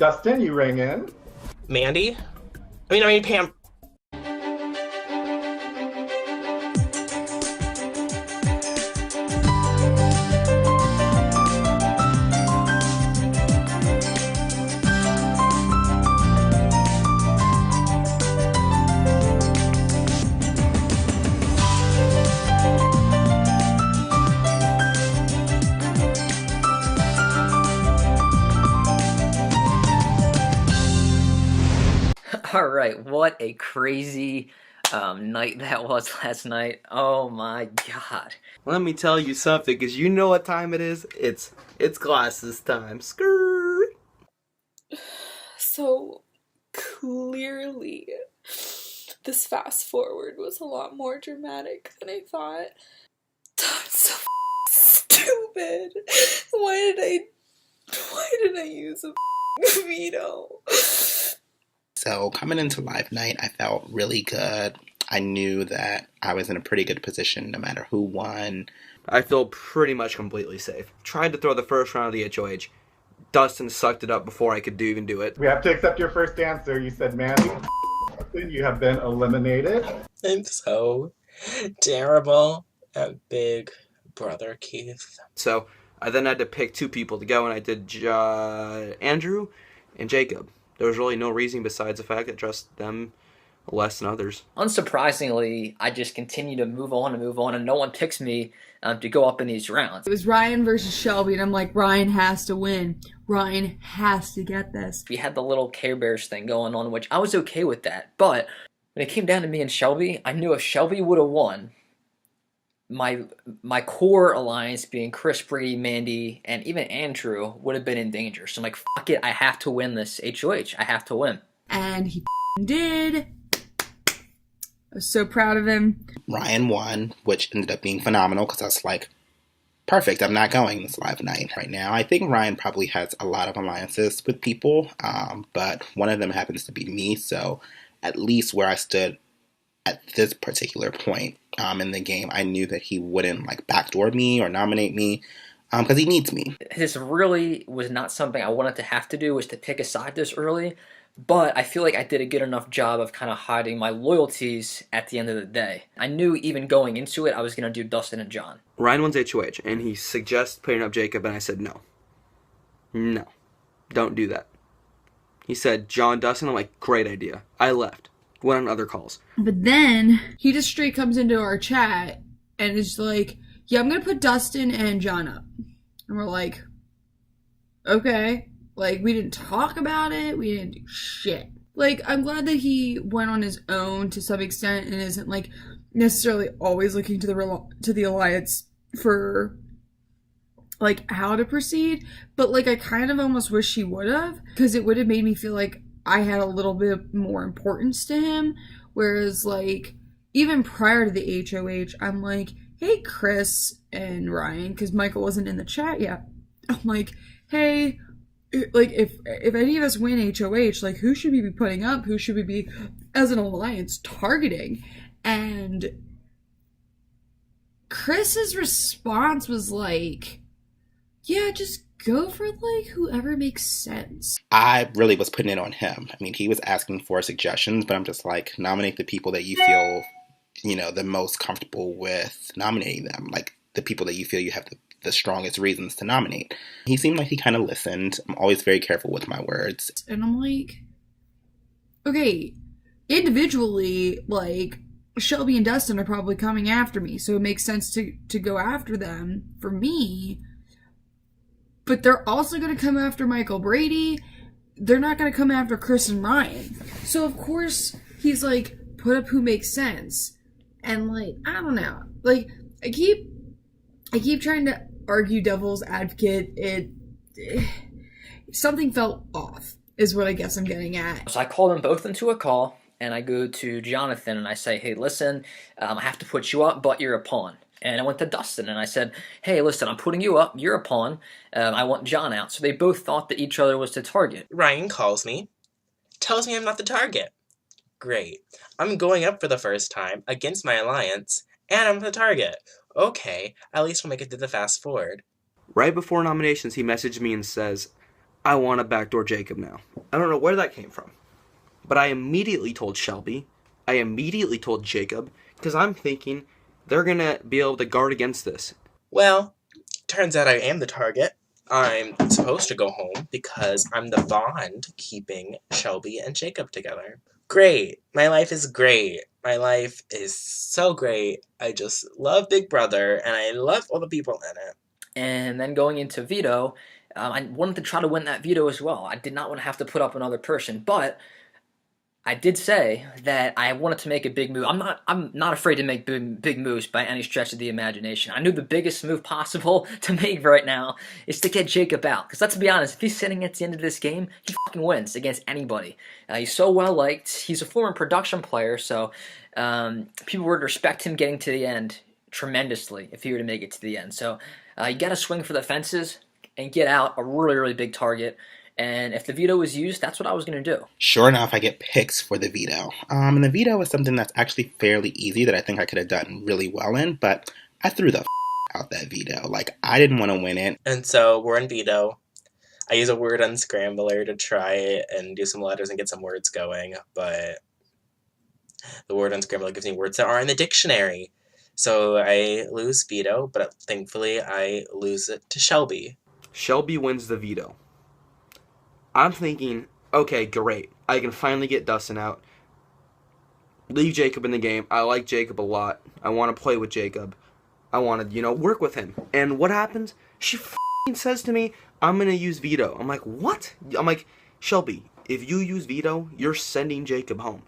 Dustin, you ring in. Mandy? I mean, Pam. All right, what a crazy night that was last night. Oh my god. Let me tell you something, because you know what time it is. It's glasses time. Skirt. So clearly, this fast forward was a lot more dramatic than I thought. That's so stupid. Why did I use a veto? So coming into live night, I felt really good. I knew that I was in a pretty good position no matter who won. I feel pretty much completely safe. Tried to throw the first round of the HOH. Dustin sucked it up before I could even do it. We have to accept your first answer. You said Mandy. Dustin, you have been eliminated. I'm so terrible at Big Brother Keith. So I then had to pick two people to go, and I did Andrew and Jacob. There was really no reason besides the fact that I trust them less than others. Unsurprisingly, I just continue to move on, and no one picks me to go up in these rounds. It was Ryan versus Shelby, and I'm like, Ryan has to win. Ryan has to get this. We had the little Care Bears thing going on, which I was okay with that. But when it came down to me and Shelby, I knew if Shelby would have won, my core alliance being Chris, Brady, Mandy, and even Andrew would have been in danger. So I'm like, fuck it, I have to win this HOH. I have to win. And he did. I was so proud of him. Ryan won, which ended up being phenomenal because I was like, perfect, I'm not going this live night right now. I think Ryan probably has a lot of alliances with people, but one of them happens to be me, so at least where I stood at this particular point in the game, I knew that he wouldn't like backdoor me or nominate me because he needs me. This really was not something I wanted to have to do, was to pick a side this early, but I feel like I did a good enough job of kind of hiding my loyalties at the end of the day. I knew even going into it, I was going to do Dustin and John. Ryan wins HOH, and he suggests putting up Jacob, and I said no. No. Don't do that. He said, John, Dustin. I'm like, great idea. I left. Went on other calls. But then he just straight comes into our chat and is like, yeah, I'm going to put Dustin and John up. And we're like, okay. Like, we didn't talk about it. We didn't do shit. Like, I'm glad that he went on his own to some extent and isn't, like, necessarily always looking to the alliance for, like, how to proceed. But, like, I kind of almost wish he would have, because it would have made me feel like I had a little bit more importance to him. Whereas, like, even prior to the HOH, I'm like, hey, Chris and Ryan, because Michael wasn't in the chat yet. I'm like, hey, like, if any of us win HOH, like, who should we be putting up? Who should we be, as an alliance, targeting? And Chris's response was like, yeah, just go for, like, whoever makes sense. I really was putting it on him. I mean, he was asking for suggestions, but I'm just like, nominate the people that you feel, you know, the most comfortable with nominating them. Like, the people that you feel you have the strongest reasons to nominate. He seemed like he kind of listened. I'm always very careful with my words. And I'm like, okay, individually, like, Shelby and Dustin are probably coming after me, so it makes sense to go after them for me. But they're also going to come after Michael Brady. They're not going to come after Chris and Ryan. So, of course, he's like, put up who makes sense. And, like, I don't know. Like, I keep trying to argue devil's advocate. Something felt off, is what I guess I'm getting at. So I call them both into a call, and I go to Jonathan, and I say, hey, listen, I have to put you up, but you're a pawn. And I went to Dustin, and I said, hey, listen, I'm putting you up, you're a pawn, I want John out. So they both thought that each other was the target. Ryan calls me, tells me I'm not the target. Great. I'm going up for the first time against my alliance, and I'm the target. Okay, at least we'll make it to the fast forward. Right before nominations, he messaged me and says, I want to backdoor Jacob now. I don't know where that came from. But I immediately told Shelby. I immediately told Jacob. Because I'm thinking they're going to be able to guard against this. Well, turns out I am the target. I'm supposed to go home because I'm the bond keeping Shelby and Jacob together. Great. My life is great. My life is so great. I just love Big Brother, and I love all the people in it. And then going into veto, I wanted to try to win that veto as well. I did not want to have to put up another person, but I did say that I wanted to make a big move. I'm not afraid to make big moves by any stretch of the imagination. I knew the biggest move possible to make right now is to get Jacob out. Because let's be honest, if he's sitting at the end of this game, he fucking wins against anybody. He's so well liked. He's a former production player, so people would respect him getting to the end tremendously if he were to make it to the end. So you got to swing for the fences and get out a really, really big target. And if the veto was used, that's what I was going to do. Sure enough, I get picks for the veto. And the veto is something that's actually fairly easy that I think I could have done really well in, but I threw the out that veto. Like, I didn't want to win it. And so we're in veto. I use a word unscrambler to try it and do some letters and get some words going, but the word unscrambler gives me words that are in the dictionary. So I lose veto, but thankfully I lose it to Shelby. Shelby wins the veto. I'm thinking, okay, great. I can finally get Dustin out. Leave Jacob in the game. I like Jacob a lot. I want to play with Jacob. I want to, work with him. And what happens? She says to me, I'm going to use veto. I'm like, what? I'm like, Shelby, if you use veto, you're sending Jacob home.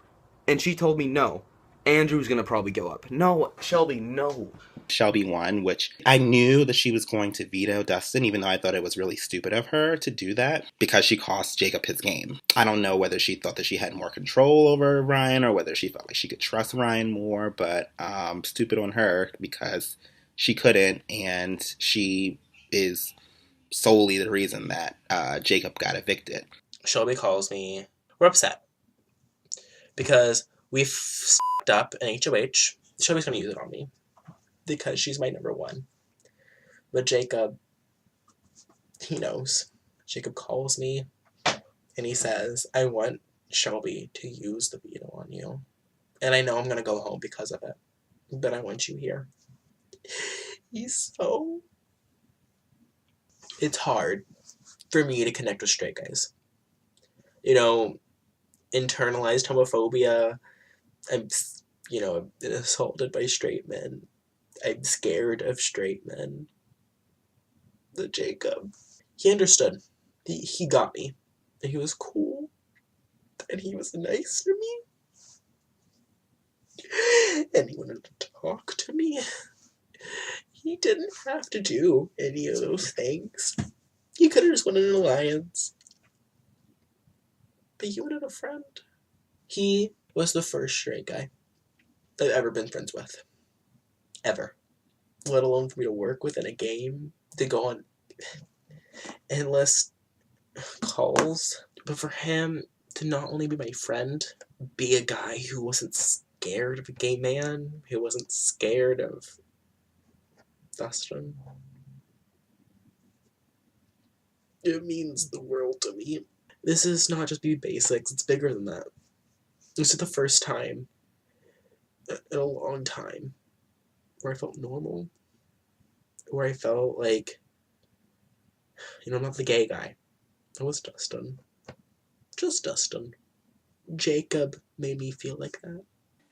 And she told me no. Andrew's going to probably go up. No, Shelby, no. Shelby won, which I knew that she was going to veto Dustin, even though I thought it was really stupid of her to do that because she cost Jacob his game. I don't know whether she thought that she had more control over Ryan or whether she felt like she could trust Ryan more, but stupid on her because she couldn't, and she is solely the reason that Jacob got evicted. Shelby calls me. We're upset because we've f***ed up an HOH. Shelby's going to use it on me because she's my number one. But Jacob, he knows. Jacob calls me and he says, I want Shelby to use the veto on you. And I know I'm going to go home because of it. But I want you here. It's hard for me to connect with straight guys. Internalized homophobia. I'm been assaulted by straight men. I'm scared of straight men. The Jacob. He understood. He got me. And he was cool. And he was nice to me. And he wanted to talk to me. He didn't have to do any of those things. He could have just wanted an alliance. But he wanted a friend. He was the first straight guy I've ever been friends with. Ever. Let alone for me to work with in a game, to go on endless calls. But for him to not only be my friend, be a guy who wasn't scared of a gay man, who wasn't scared of Dustin. It means the world to me. This is not just be basics, it's bigger than that. This is the first time in a long time where I felt normal. Where I felt like, I'm not the gay guy. I was Dustin. Just Dustin. Jacob made me feel like that.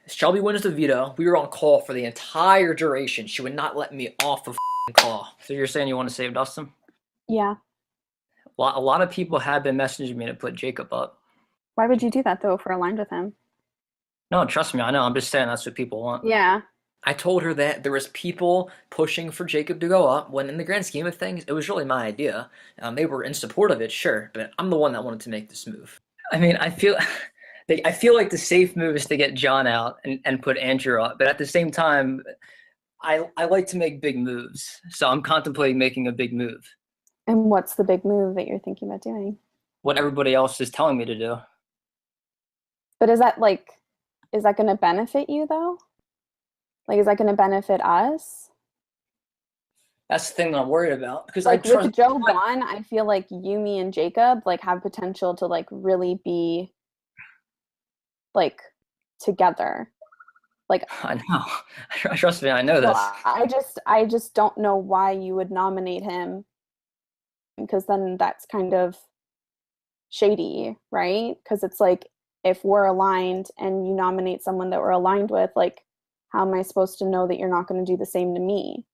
Shelby wins the veto. We were on call for the entire duration. She would not let me off the call. So you're saying you want to save Dustin? Yeah. A lot of people have been messaging me to put Jacob up. Why would you do that, though, if we're aligned with him? No, trust me, I know. I'm just saying that's what people want. Yeah. I told her that there was people pushing for Jacob to go up, when in the grand scheme of things, it was really my idea. They were in support of it, sure, but I'm the one that wanted to make this move. I mean, I feel like the safe move is to get John out and put Andrew up, but at the same time, I like to make big moves, so I'm contemplating making a big move. And what's the big move that you're thinking about doing? What everybody else is telling me to do. But is that going to benefit you, though? Like, is that going to benefit us? That's the thing that I'm worried about because Like I trust. with Joe gone, I feel like Yumi and Jacob like have potential to like really be like together. Like, I know. Trust me, I know so this. I just don't know why you would nominate him, because then that's kind of shady, right? Because it's like, if we're aligned and you nominate someone that we're aligned with, like, how am I supposed to know that you're not going to do the same to me?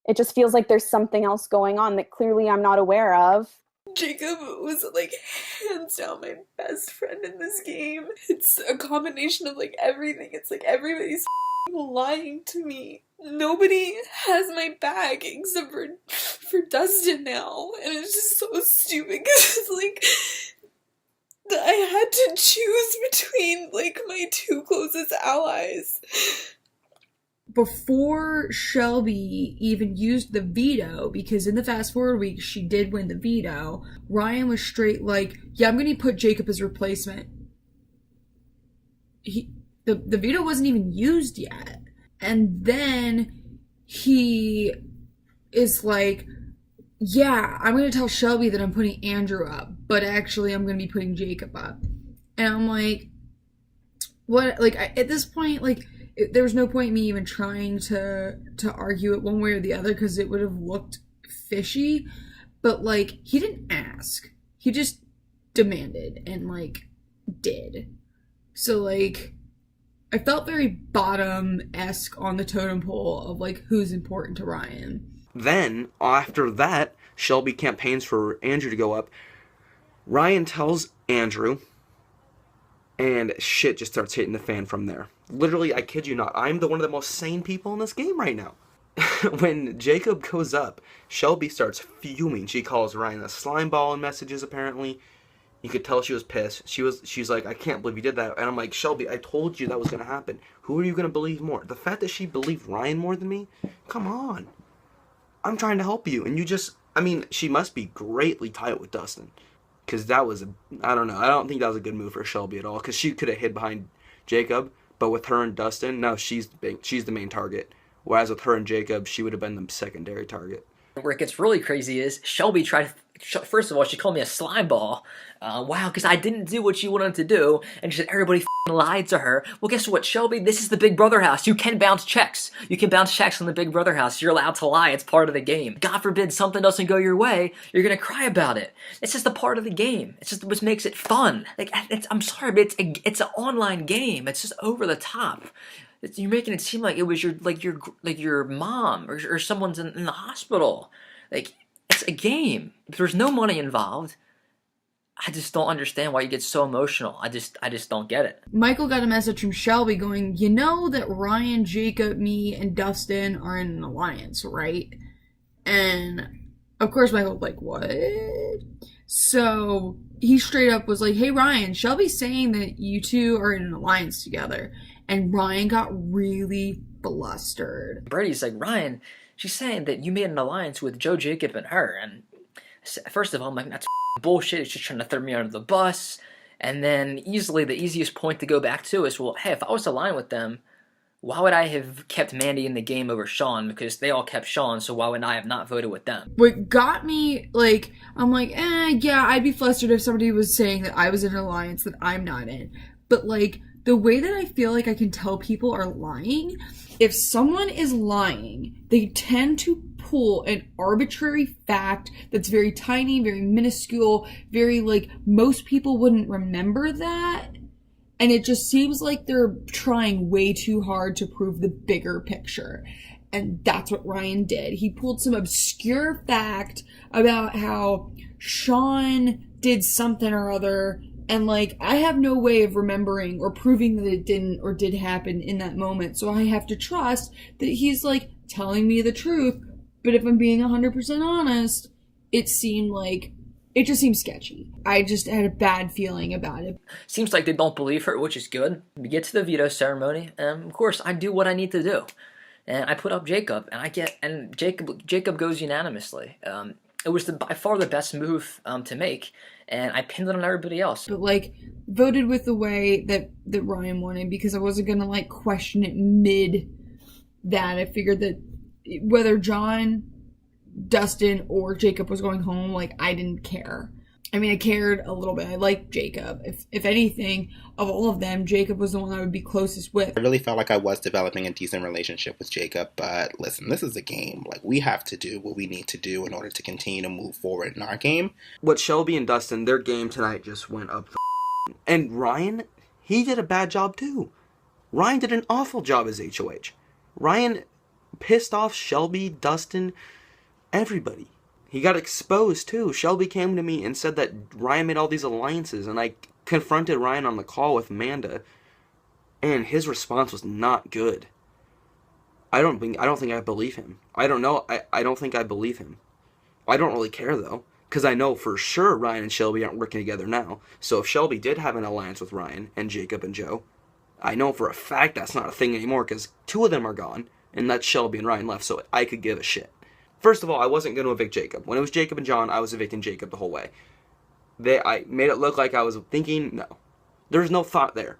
It just feels like there's something else going on that clearly I'm not aware of. Jacob was like hands down my best friend in this game. It's a combination of like everything. It's like everybody's lying to me. Nobody has my back except for Dustin now, and it's just so stupid because it's like I had to choose between like my two closest allies. Before Shelby even used the veto, because in the fast forward week she did win the veto, Ryan was straight like, yeah, I'm gonna put Jacob as replacement. The veto wasn't even used yet. And then he is like, yeah, I'm gonna tell Shelby that I'm putting Andrew up, but actually I'm gonna be putting Jacob up. And I'm like, what? Like, at this point, like, there was no point in me even trying to argue it one way or the other because it would have looked fishy. But like, he didn't ask, he just demanded and like did. So like, I felt very bottom-esque on the totem pole of like who's important to Ryan. Then, after that, Shelby campaigns for Andrew to go up. Ryan tells Andrew, and shit just starts hitting the fan from there. Literally, I kid you not, I'm one of the most sane people in this game right now. When Jacob goes up, Shelby starts fuming. She calls Ryan a slime ball in messages, apparently. You could tell she was pissed. She's like, I can't believe you did that. And I'm like, Shelby, I told you that was going to happen. Who are you going to believe more? The fact that she believed Ryan more than me? Come on. I'm trying to help you. And you just, I mean, she must be greatly tight with Dustin. Because that was, I don't know. I don't think that was a good move for Shelby at all. Because she could have hid behind Jacob. But with her and Dustin, no, she's the main target. Whereas with her and Jacob, she would have been the secondary target. Where it gets really crazy is Shelby tried. First of all, she called me a slime ball. Wow, because I didn't do what she wanted to do, and she said everybody lied to her. Well, guess what, Shelby? This is the Big Brother house. You can bounce checks. You can bounce checks on the Big Brother house. You're allowed to lie. It's part of the game. God forbid something doesn't go your way, you're gonna cry about it. It's just a part of the game. It's just what makes it fun. Like, I'm sorry, but it's an online game. It's just over the top. You're making it seem like it was your mom or someone's in the hospital. Like, it's a game. If there's no money involved, I just don't understand why you get so emotional. I just don't get it. Michael got a message from Shelby going, you know that Ryan, Jacob, me, and Dustin are in an alliance, right? And of course Michael was like, what? So he straight up was like, hey Ryan, Shelby's saying that you two are in an alliance together. And Ryan got really flustered. Brady's like, Ryan, she's saying that you made an alliance with Joe, Jacob, and her. And first of all, I'm like, that's bullshit. It's just trying to throw me under the bus. And then the easiest point to go back to is, well, hey, if I was aligned with them, why would I have kept Mandy in the game over Sean? Because they all kept Sean, so why would I have not voted with them? What got me, like, I'm like, yeah, I'd be flustered if somebody was saying that I was in an alliance that I'm not in. But, like, the way that I feel like I can tell people are lying, if someone is lying, they tend to pull an arbitrary fact that's very tiny, very minuscule, very, like, most people wouldn't remember that. And it just seems like they're trying way too hard to prove the bigger picture. And that's what Ryan did. He pulled some obscure fact about how Sean did something or other. And, like, I have no way of remembering or proving that it didn't or did happen in that moment. So I have to trust that he's, like, telling me the truth. But if I'm being 100% honest, it just seemed sketchy. I just had a bad feeling about it. Seems like they don't believe her, which is good. We get to the veto ceremony, and of course, I do what I need to do. And I put up Jacob, and Jacob goes unanimously. It was by far the best move to make, and I pinned it on everybody else. But, like, voted with the way that Ryan wanted, because I wasn't gonna, like, question it mid that. I figured that whether John Dustin or Jacob was going home, like, I didn't care. I mean, I cared a little bit. I liked Jacob. If anything, of all of them, Jacob was the one I would be closest with. I really felt like I was developing a decent relationship with Jacob, but listen, this is a game. Like, we have to do what we need to do in order to continue to move forward in our game. What Shelby and Dustin, their game tonight just went up the and Ryan, he did a bad job too. Ryan did an awful job as HOH. Ryan pissed off Shelby, Dustin, everybody. He got exposed too. Shelby came to me and said that Ryan made all these alliances, and I confronted Ryan on the call with Amanda, and his response was not good. I don't think I believe him. I don't know. I don't think I believe him. I don't really care though, because I know for sure Ryan and Shelby aren't working together now. So if Shelby did have an alliance with Ryan and Jacob and Joe, I know for a fact that's not a thing anymore, because 2 of them are gone, and that's Shelby and Ryan left, so I could give a shit. First of all, I wasn't going to evict Jacob. When it was Jacob and John, I was evicting Jacob the whole way. I made it look like I was thinking, no. There's no thought there.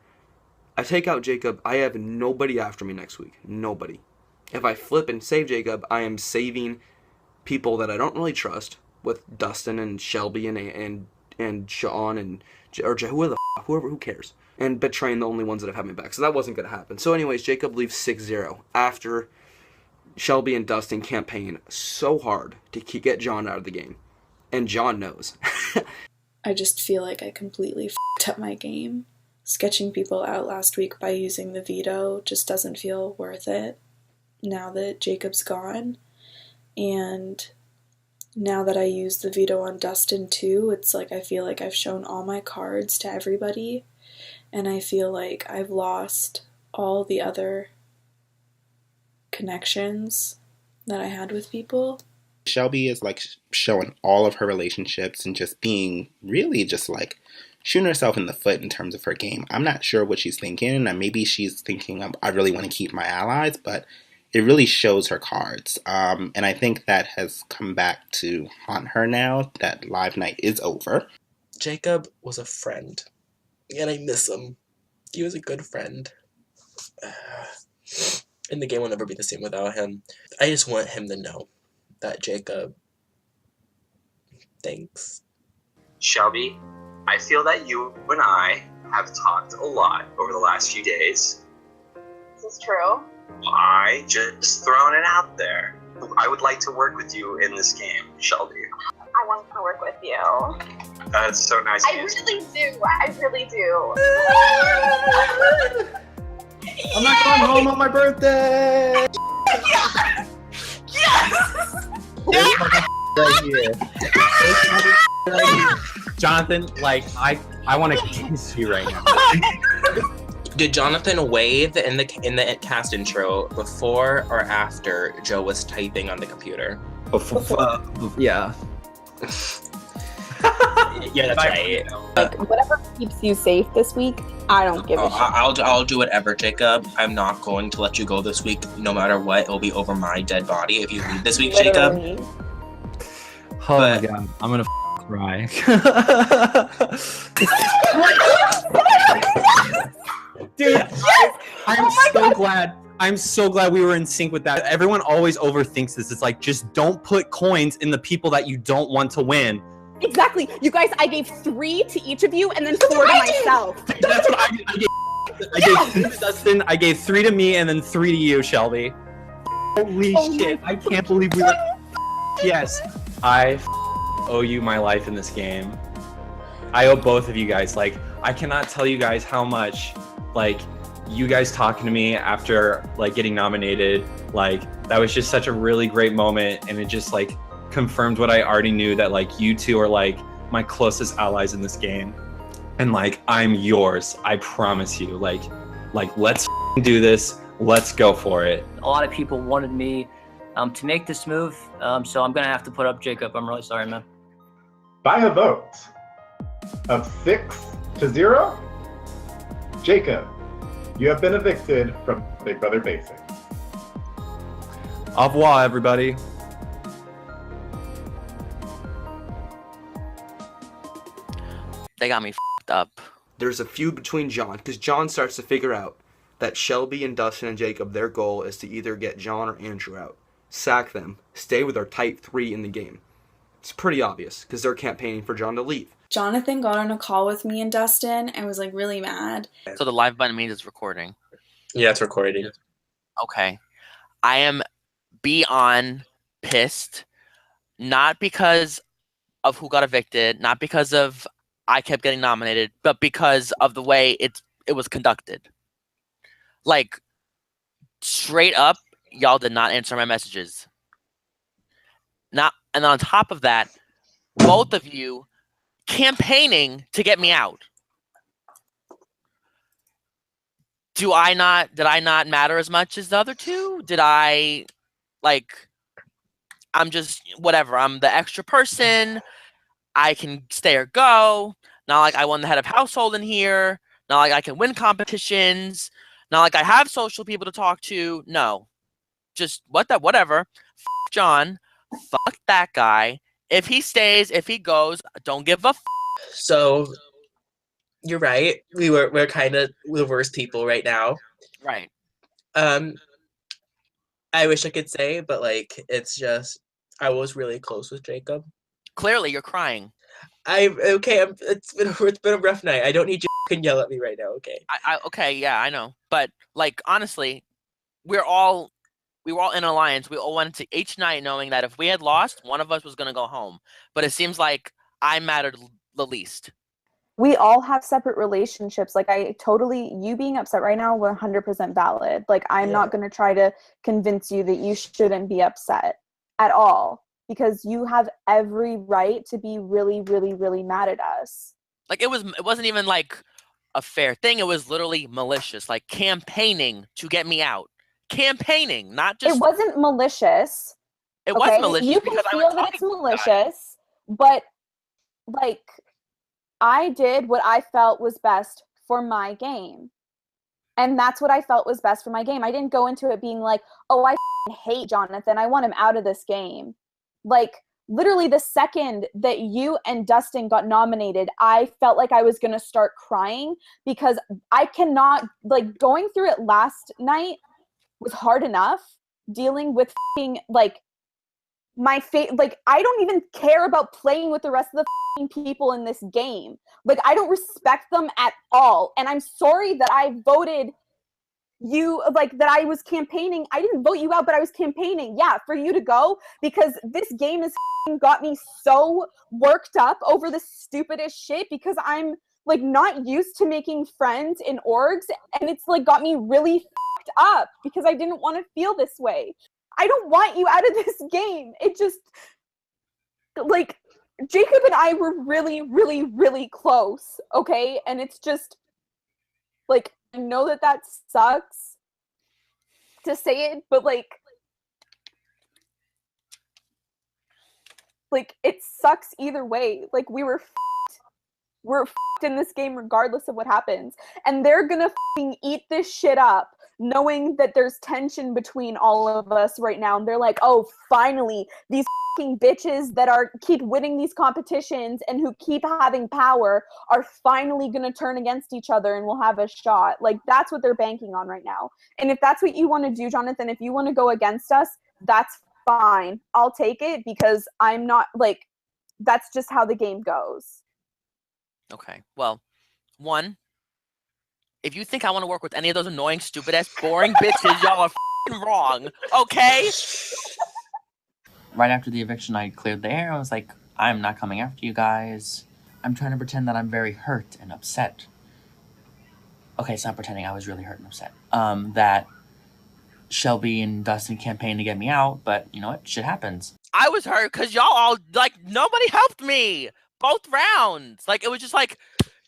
I take out Jacob, I have nobody after me next week. Nobody. If I flip and save Jacob, I am saving people that I don't really trust, with Dustin and Shelby and Sean and or whoever, who cares? And betraying the only ones that have had me back. So that wasn't going to happen. So anyways, Jacob leaves 6-0 after Shelby and Dustin campaign so hard to get John out of the game. And John knows. I just feel like I completely f***ed up my game. Sketching people out last week by using the veto just doesn't feel worth it now that Jacob's gone. And now that I use the veto on Dustin too, it's like I feel like I've shown all my cards to everybody. And I feel like I've lost all the other connections that I had with people. Shelby is like showing all of her relationships and just being really just like shooting herself in the foot in terms of her game. I'm not sure what she's thinking, and maybe she's thinking, I really want to keep my allies, but it really shows her cards. And I think that has come back to haunt her now that Live Night is over. Jacob was a friend, and I miss him. He was a good friend. And the game will never be the same without him. I just want him to know that Jacob thinks. Shelby, I feel that you and I have talked a lot over the last few days. This is true. I just throwing it out there. I would like to work with you in this game, Shelby. I want to work with you. That's so nice. I really do. I really do. I'm not going home on my birthday! Yes! Yes! There's my right here. There's my right here. Jonathan, like, I want to kiss you right now. Did Jonathan wave in the cast intro before or after Joe was typing on the computer? Yeah. Yeah, that's right. Like, whatever keeps you safe this week, I don't give a shit. I'll do whatever, Jacob. I'm not going to let you go this week. No matter what, it'll be over my dead body if you leave this week, Literally. Jacob. Oh my god, I'm gonna cry. Dude, I'm so glad we were in sync with that. Everyone always overthinks this. It's like, just don't put coins in the people that you don't want to win. Exactly. You guys, I gave 3 to each of you and then 4 to myself. That's what I gave. I gave 3 to Dustin, I gave 3 to me, and then 3 to you, Shelby. Holy shit, I can't believe we were... Yes, I owe you my life in this game. I owe both of you guys. Like, I cannot tell you guys how much, like, you guys talking to me after, like, getting nominated, like, that was just such a really great moment, and it just, like, confirmed what I already knew, that, like, you two are, like, my closest allies in this game. And, like, I'm yours. I promise you. Like, let's do this. Let's go for it. A lot of people wanted me to make this move, so I'm gonna have to put up Jacob. I'm really sorry, man. By a vote of 6-0, Jacob, you have been evicted from Big Brother Basics. Au revoir, everybody. They got me f***ed up. There's a feud between John, because John starts to figure out that Shelby and Dustin and Jacob, their goal is to either get John or Andrew out. sack them, stay with our tight 3 in the game. It's pretty obvious because they're campaigning for John to leave. Jonathan got on a call with me and Dustin and was like really mad. So the live button means it's recording. Yeah, it's recording. Okay. I am beyond pissed. Not because of who got evicted, not because of I kept getting nominated, but because of the way it was conducted. Like, straight up, y'all did not answer my messages. And on top of that, both of you campaigning to get me out. Did I not matter as much as the other two? I'm just, whatever. I'm the extra person. I can stay or go. Not like I won the head of household in here. Not like I can win competitions. Not like I have social people to talk to. No. Just whatever. F John. Fuck that guy. If he stays, if he goes, don't give a f. So, you're right. We're kind of the worst people right now. Right. I wish I could say, but like, it's just, I was really close with Jacob. Clearly, you're crying. It's been a rough night. I don't need you to yell at me right now, okay? Okay, yeah, I know. But, like, honestly, we were all in an alliance. We all went to each night knowing that if we had lost, one of us was going to go home. But it seems like I mattered the least. We all have separate relationships. Like, you being upset right now, 100% valid. Like, I'm not going to try to convince you that you shouldn't be upset at all, because you have every right to be really, really, really mad at us. Like, it wasn't even like a fair thing. It was literally malicious, like campaigning to get me out. Campaigning, not just. It wasn't malicious. It was malicious. You can feel that it's malicious, but like, I did what I felt was best for my game. And that's what I felt was best for my game. I didn't go into it being like, oh, I hate Jonathan. I want him out of this game. Like, literally the second that you and Dustin got nominated, I felt like I was going to start crying, because I cannot, like, going through it last night was hard enough, dealing with like, my like, I don't even care about playing with the rest of the people in this game. Like, I don't respect them at all. And I'm sorry that I voted you, like, that I was campaigning. I didn't vote you out, but I was campaigning, for you to go, because this game has got me so worked up over the stupidest shit, because I'm, like, not used to making friends in orgs, and it's, like, got me really fucked up, because I didn't want to feel this way. I don't want you out of this game. It just, like, Jacob and I were really, really, really close, okay? And it's just, like, I know that sucks to say it, but, like, it sucks either way. Like, we're in this game regardless of what happens. And they're gonna eat this shit up, knowing that there's tension between all of us right now. And they're like, oh, finally, these bitches that keep winning these competitions and who keep having power are finally gonna turn against each other, and we'll have a shot. Like, that's what they're banking on right now. And if that's what you want to do, Jonathan, if you want to go against us, that's fine. I'll take it, because I'm not, like, that's just how the game goes. Okay, well, one, if you think I want to work with any of those annoying, stupid-ass, boring bitches, y'all are wrong, okay? Right after the eviction, I cleared the air. I was like, I'm not coming after you guys. I'm trying to pretend that I'm very hurt and upset. Okay, it's not pretending. I was really hurt and upset. That Shelby and Dustin campaigned to get me out, but you know what? Shit happens. I was hurt because y'all all, like, nobody helped me. Both rounds. Like, it was just like,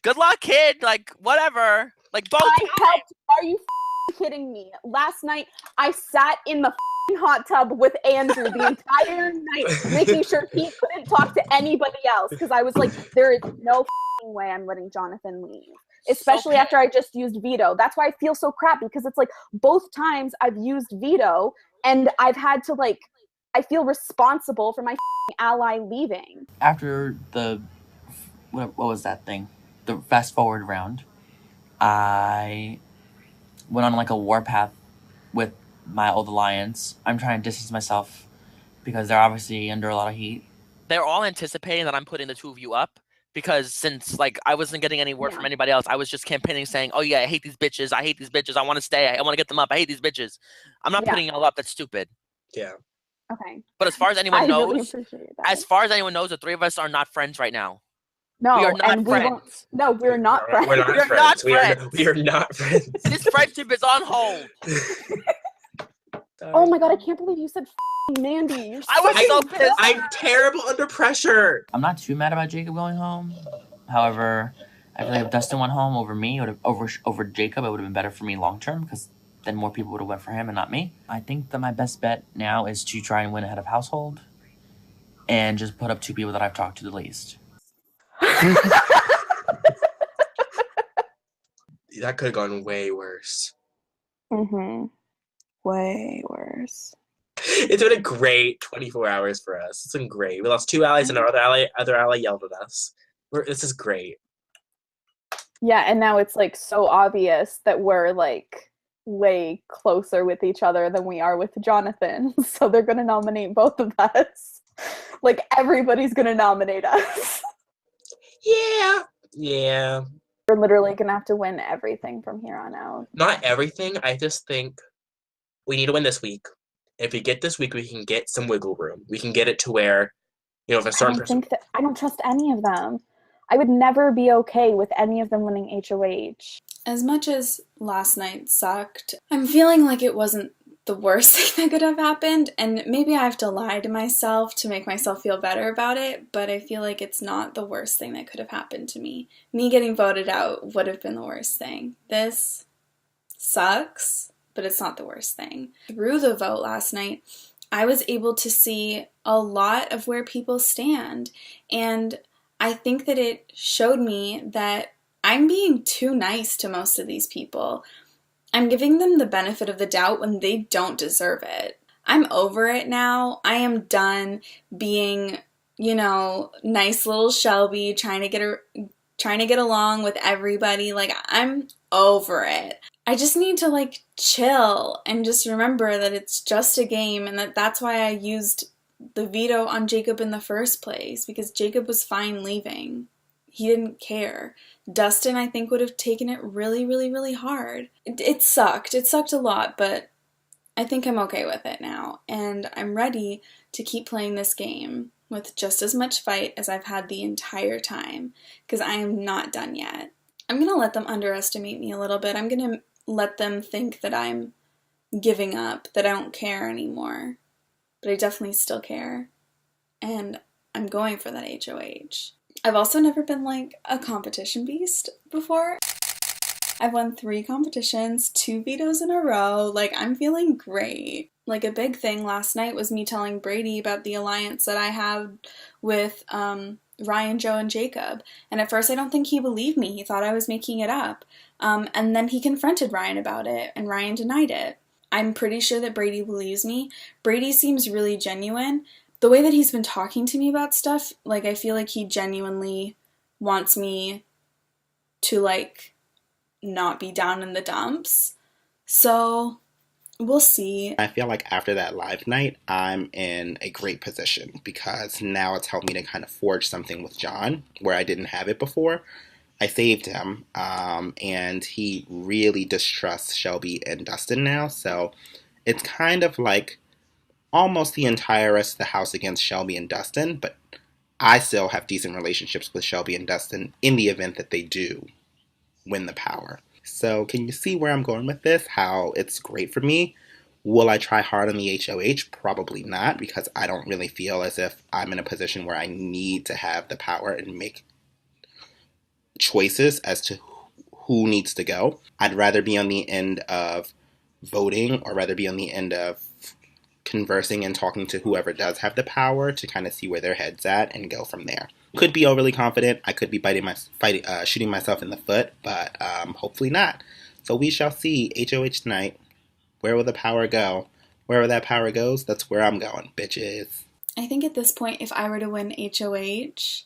good luck, kid. Like, whatever. Like, both times. Helped. Are you kidding me? Last night, I sat in the hot tub with Andrew the entire night, making sure he couldn't talk to anybody else, because I was like, there is no way I'm letting Jonathan leave. Especially after I just used veto. That's why I feel so crappy, because it's like, both times I've used veto, and I've had to, like, I feel responsible for my ally leaving. After the, what was that thing? The fast forward round, I went on, like, a warpath with my old alliance. I'm trying to distance myself because they're obviously under a lot of heat. They're all anticipating that I'm putting the two of you up because since like I wasn't getting any word from anybody else, I was just campaigning saying, "Oh yeah, I hate these bitches. I hate these bitches. I want to stay. I want to get them up. I hate these bitches." I'm not putting y'all up. That's stupid. Yeah. Okay. But as far as anyone I knows, really appreciate that. as far as anyone knows, the three of us are not friends right now. No, we are not and we friends. won't. No, we're not friends. We're not We are friends. not We are, friends. we are not friends. This friendship is on hold. Oh my god, I can't believe you said f***ing Mandy. You're I was so pissed. I'm terrible under pressure. I'm not too mad about Jacob going home. However, I feel like if Dustin went home over me, over Jacob, it would have been better for me long term because then more people would have went for him and not me. I think that my best bet now is to try and win ahead of household and just put up two people that I've talked to the least. That could have gone way worse. Mm-hmm. Way worse. It's been a great 24 hours for us. It's been great. We lost 2 allies and our other ally yelled at us. This is great. Yeah, and now it's like so obvious that we're like way closer with each other than we are with Jonathan. So they're gonna nominate both of us. Like everybody's gonna nominate us. Yeah. Yeah. We're literally gonna have to win everything from here on out. Not everything. I just think we need to win this week. If we get this week, we can get some wiggle room. We can get it to where, if a certain person. I don't trust any of them. I would never be okay with any of them winning HOH. As much as last night sucked, I'm feeling like it wasn't the worst thing that could have happened, and maybe I have to lie to myself to make myself feel better about it, but I feel like it's not the worst thing that could have happened to me. Me getting voted out would have been the worst thing. This sucks, but it's not the worst thing. Through the vote last night, I was able to see a lot of where people stand, and I think that it showed me that I'm being too nice to most of these people. I'm giving them the benefit of the doubt when they don't deserve it. I'm over it now. I am done being, nice little Shelby, trying to get along with everybody. Like, I'm over it. I just need to chill and just remember that it's just a game and that's why I used the veto on Jacob in the first place, because Jacob was fine leaving. He didn't care. Dustin, I think, would have taken it really, really, really hard. It sucked. It sucked a lot, but I think I'm okay with it now. And I'm ready to keep playing this game with just as much fight as I've had the entire time, because I am not done yet. I'm going to let them underestimate me a little bit. I'm going to let them think that I'm giving up, that I don't care anymore. But I definitely still care. And I'm going for that HOH. I've also never been a competition beast before. I've won 3 competitions, 2 vetoes in a row. I'm feeling great. A big thing last night was me telling Brady about the alliance that I have with Ryan, Joe, and Jacob. And at first I don't think he believed me. He thought I was making it up. And then he confronted Ryan about it, and Ryan denied it. I'm pretty sure that Brady believes me. Brady seems really genuine. The way that he's been talking to me about stuff, I feel like he genuinely wants me to, not be down in the dumps. So, we'll see. I feel like after that live night, I'm in a great position because now it's helped me to kind of forge something with John where I didn't have it before. I saved him, and he really distrusts Shelby and Dustin now, so it's kind of almost the entire rest of the house against Shelby and Dustin, but I still have decent relationships with Shelby and Dustin in the event that they do win the power. So can you see where I'm going with this? How it's great for me? Will I try hard on the HOH? Probably not, because I don't really feel as if I'm in a position where I need to have the power and make choices as to who needs to go. I'd rather be on the end of voting or rather be on the end of conversing and talking to whoever does have the power to kind of see where their head's at and go from there. Could be overly confident. I could be shooting myself in the foot, but hopefully not. So we shall see. HOH tonight. Where will the power go? Wherever that power goes, that's where I'm going, bitches. I think at this point, if I were to win HOH,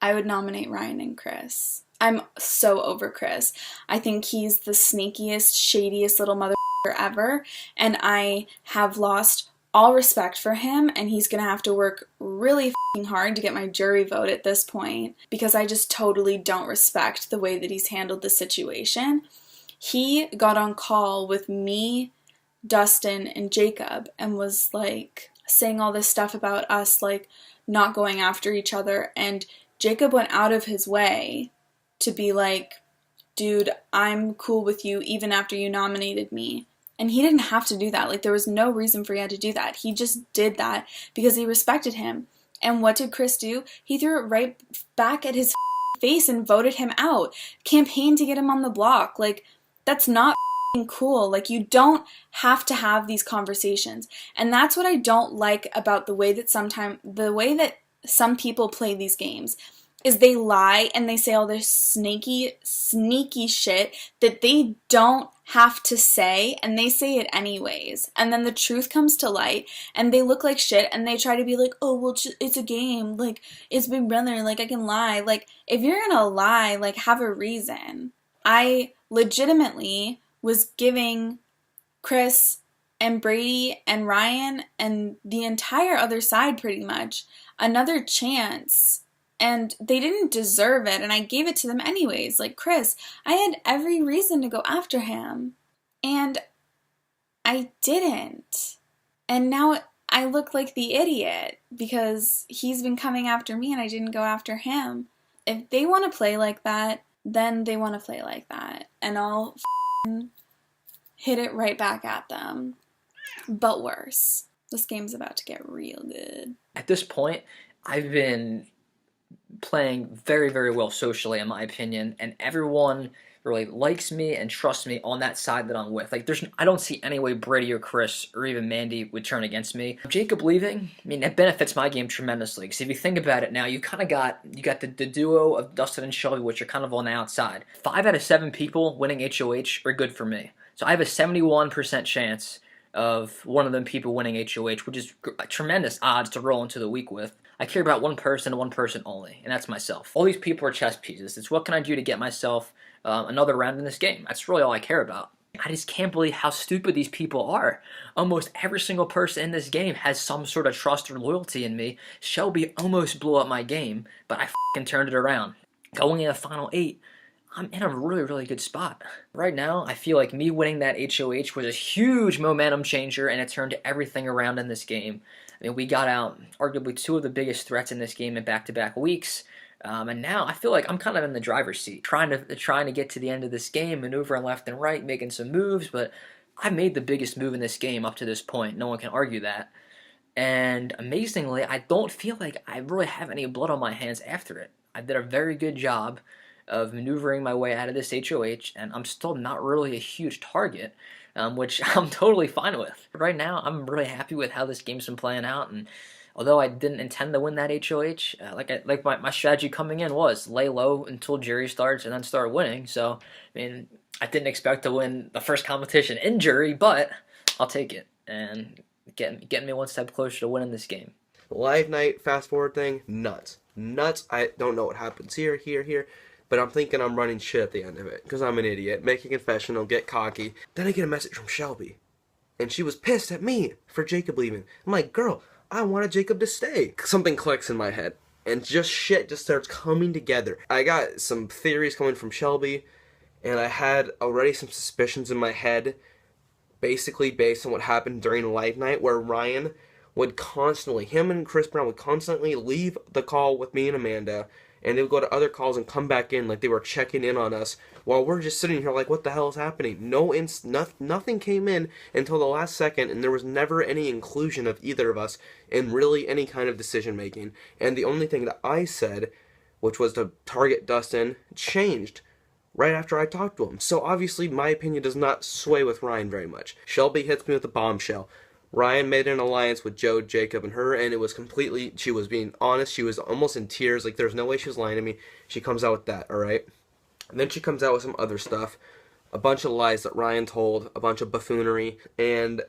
I would nominate Ryan and Chris. I'm so over Chris. I think he's the sneakiest, shadiest little motherfucker ever, and I have lost all respect for him, and he's gonna have to work really f***ing hard to get my jury vote at this point, because I just totally don't respect the way that he's handled the situation. He got on call with me, Dustin, and Jacob, and was like saying all this stuff about us like not going after each other, and Jacob went out of his way to be like, dude, I'm cool with you even after you nominated me. And he didn't have to do that. Like, there was no reason for him to do that. He just did that because he respected him. And what did Chris do? He threw it right back at his face and voted him out. Campaigned to get him on the block. Like, that's not cool. Like, you don't have to have these conversations. And that's what I don't like about the way that some people play these games, is they lie and they say all this sneaky shit that they don't have to say, and they say it anyways. And then the truth comes to light and they look like shit, and they try to be like, oh, well, it's a game. Like, it's Big Brother. Like, I can lie. Like, if you're gonna lie, like, have a reason. I legitimately was giving Chris and Brady and Ryan and the entire other side pretty much another chance. And they didn't deserve it, and I gave it to them anyways. Like, Chris, I had every reason to go after him, and I didn't. And now I look like the idiot because he's been coming after me and I didn't go after him. If they want to play like that, then they want to play like that. And I'll hit it right back at them. But worse. This game's about to get real good. At this point, I've been playing very, very well socially, in my opinion, and everyone really likes me and trusts me on that side that I'm with. Like, I don't see any way Brady or Chris or even Mandy would turn against me. Jacob leaving, I mean, it benefits my game tremendously, because if you think about it now, you kind of got the duo of Dustin and Shelby, which are kind of on the outside. 5 out of 7 people winning HOH are good for me. So I have a 71% chance of one of them people winning HOH, which is tremendous odds to roll into the week with. I care about one person and one person only, and that's myself. All these people are chess pieces. It's what can I do to get myself another round in this game. That's really all I care about. I just can't believe how stupid these people are. Almost every single person in this game has some sort of trust or loyalty in me. Shelby almost blew up my game, but I f***ing turned it around. Going in the final 8, I'm in a really, really good spot. Right now, I feel like me winning that HOH was a huge momentum changer, and it turned everything around in this game. I mean, we got out arguably 2 of the biggest threats in this game in back-to-back weeks, and now I feel like I'm kind of in the driver's seat, trying to get to the end of this game, maneuvering left and right, making some moves, but I made the biggest move in this game up to this point. No one can argue that. And amazingly, I don't feel like I really have any blood on my hands after it. I did a very good job of maneuvering my way out of this HOH, and I'm still not really a huge target, which I'm totally fine with. Right now, I'm really happy with how this game's been playing out, and although I didn't intend to win that HOH, my strategy coming in was lay low until jury starts and then start winning. So, I mean, I didn't expect to win the first competition in jury, but I'll take it, and getting me one step closer to winning this game. Live night, fast forward thing, nuts. I don't know what happens here, but I'm thinking I'm running shit at the end of it, because I'm an idiot. Make a confessional, get cocky. Then I get a message from Shelby, and she was pissed at me for Jacob leaving. I'm like, girl, I wanted Jacob to stay. Something clicks in my head, and shit just starts coming together. I got some theories coming from Shelby, and I had already some suspicions in my head, basically based on what happened during live night, where Ryan would constantly, him and Chris Brown would constantly leave the call with me and Amanda, and they would go to other calls and come back in like they were checking in on us, while we're just sitting here like, what the hell is happening? Nothing came in until the last second, and there was never any inclusion of either of us in really any kind of decision making. And the only thing that I said, which was to target Dustin, changed right after I talked to him. So obviously my opinion does not sway with Ryan very much. Shelby hits me with a bombshell. Ryan made an alliance with Joe, Jacob, and her, and it was completely, she was being honest, she was almost in tears, like there's no way she was lying to me. She comes out with that, alright? And then she comes out with some other stuff, a bunch of lies that Ryan told, a bunch of buffoonery, and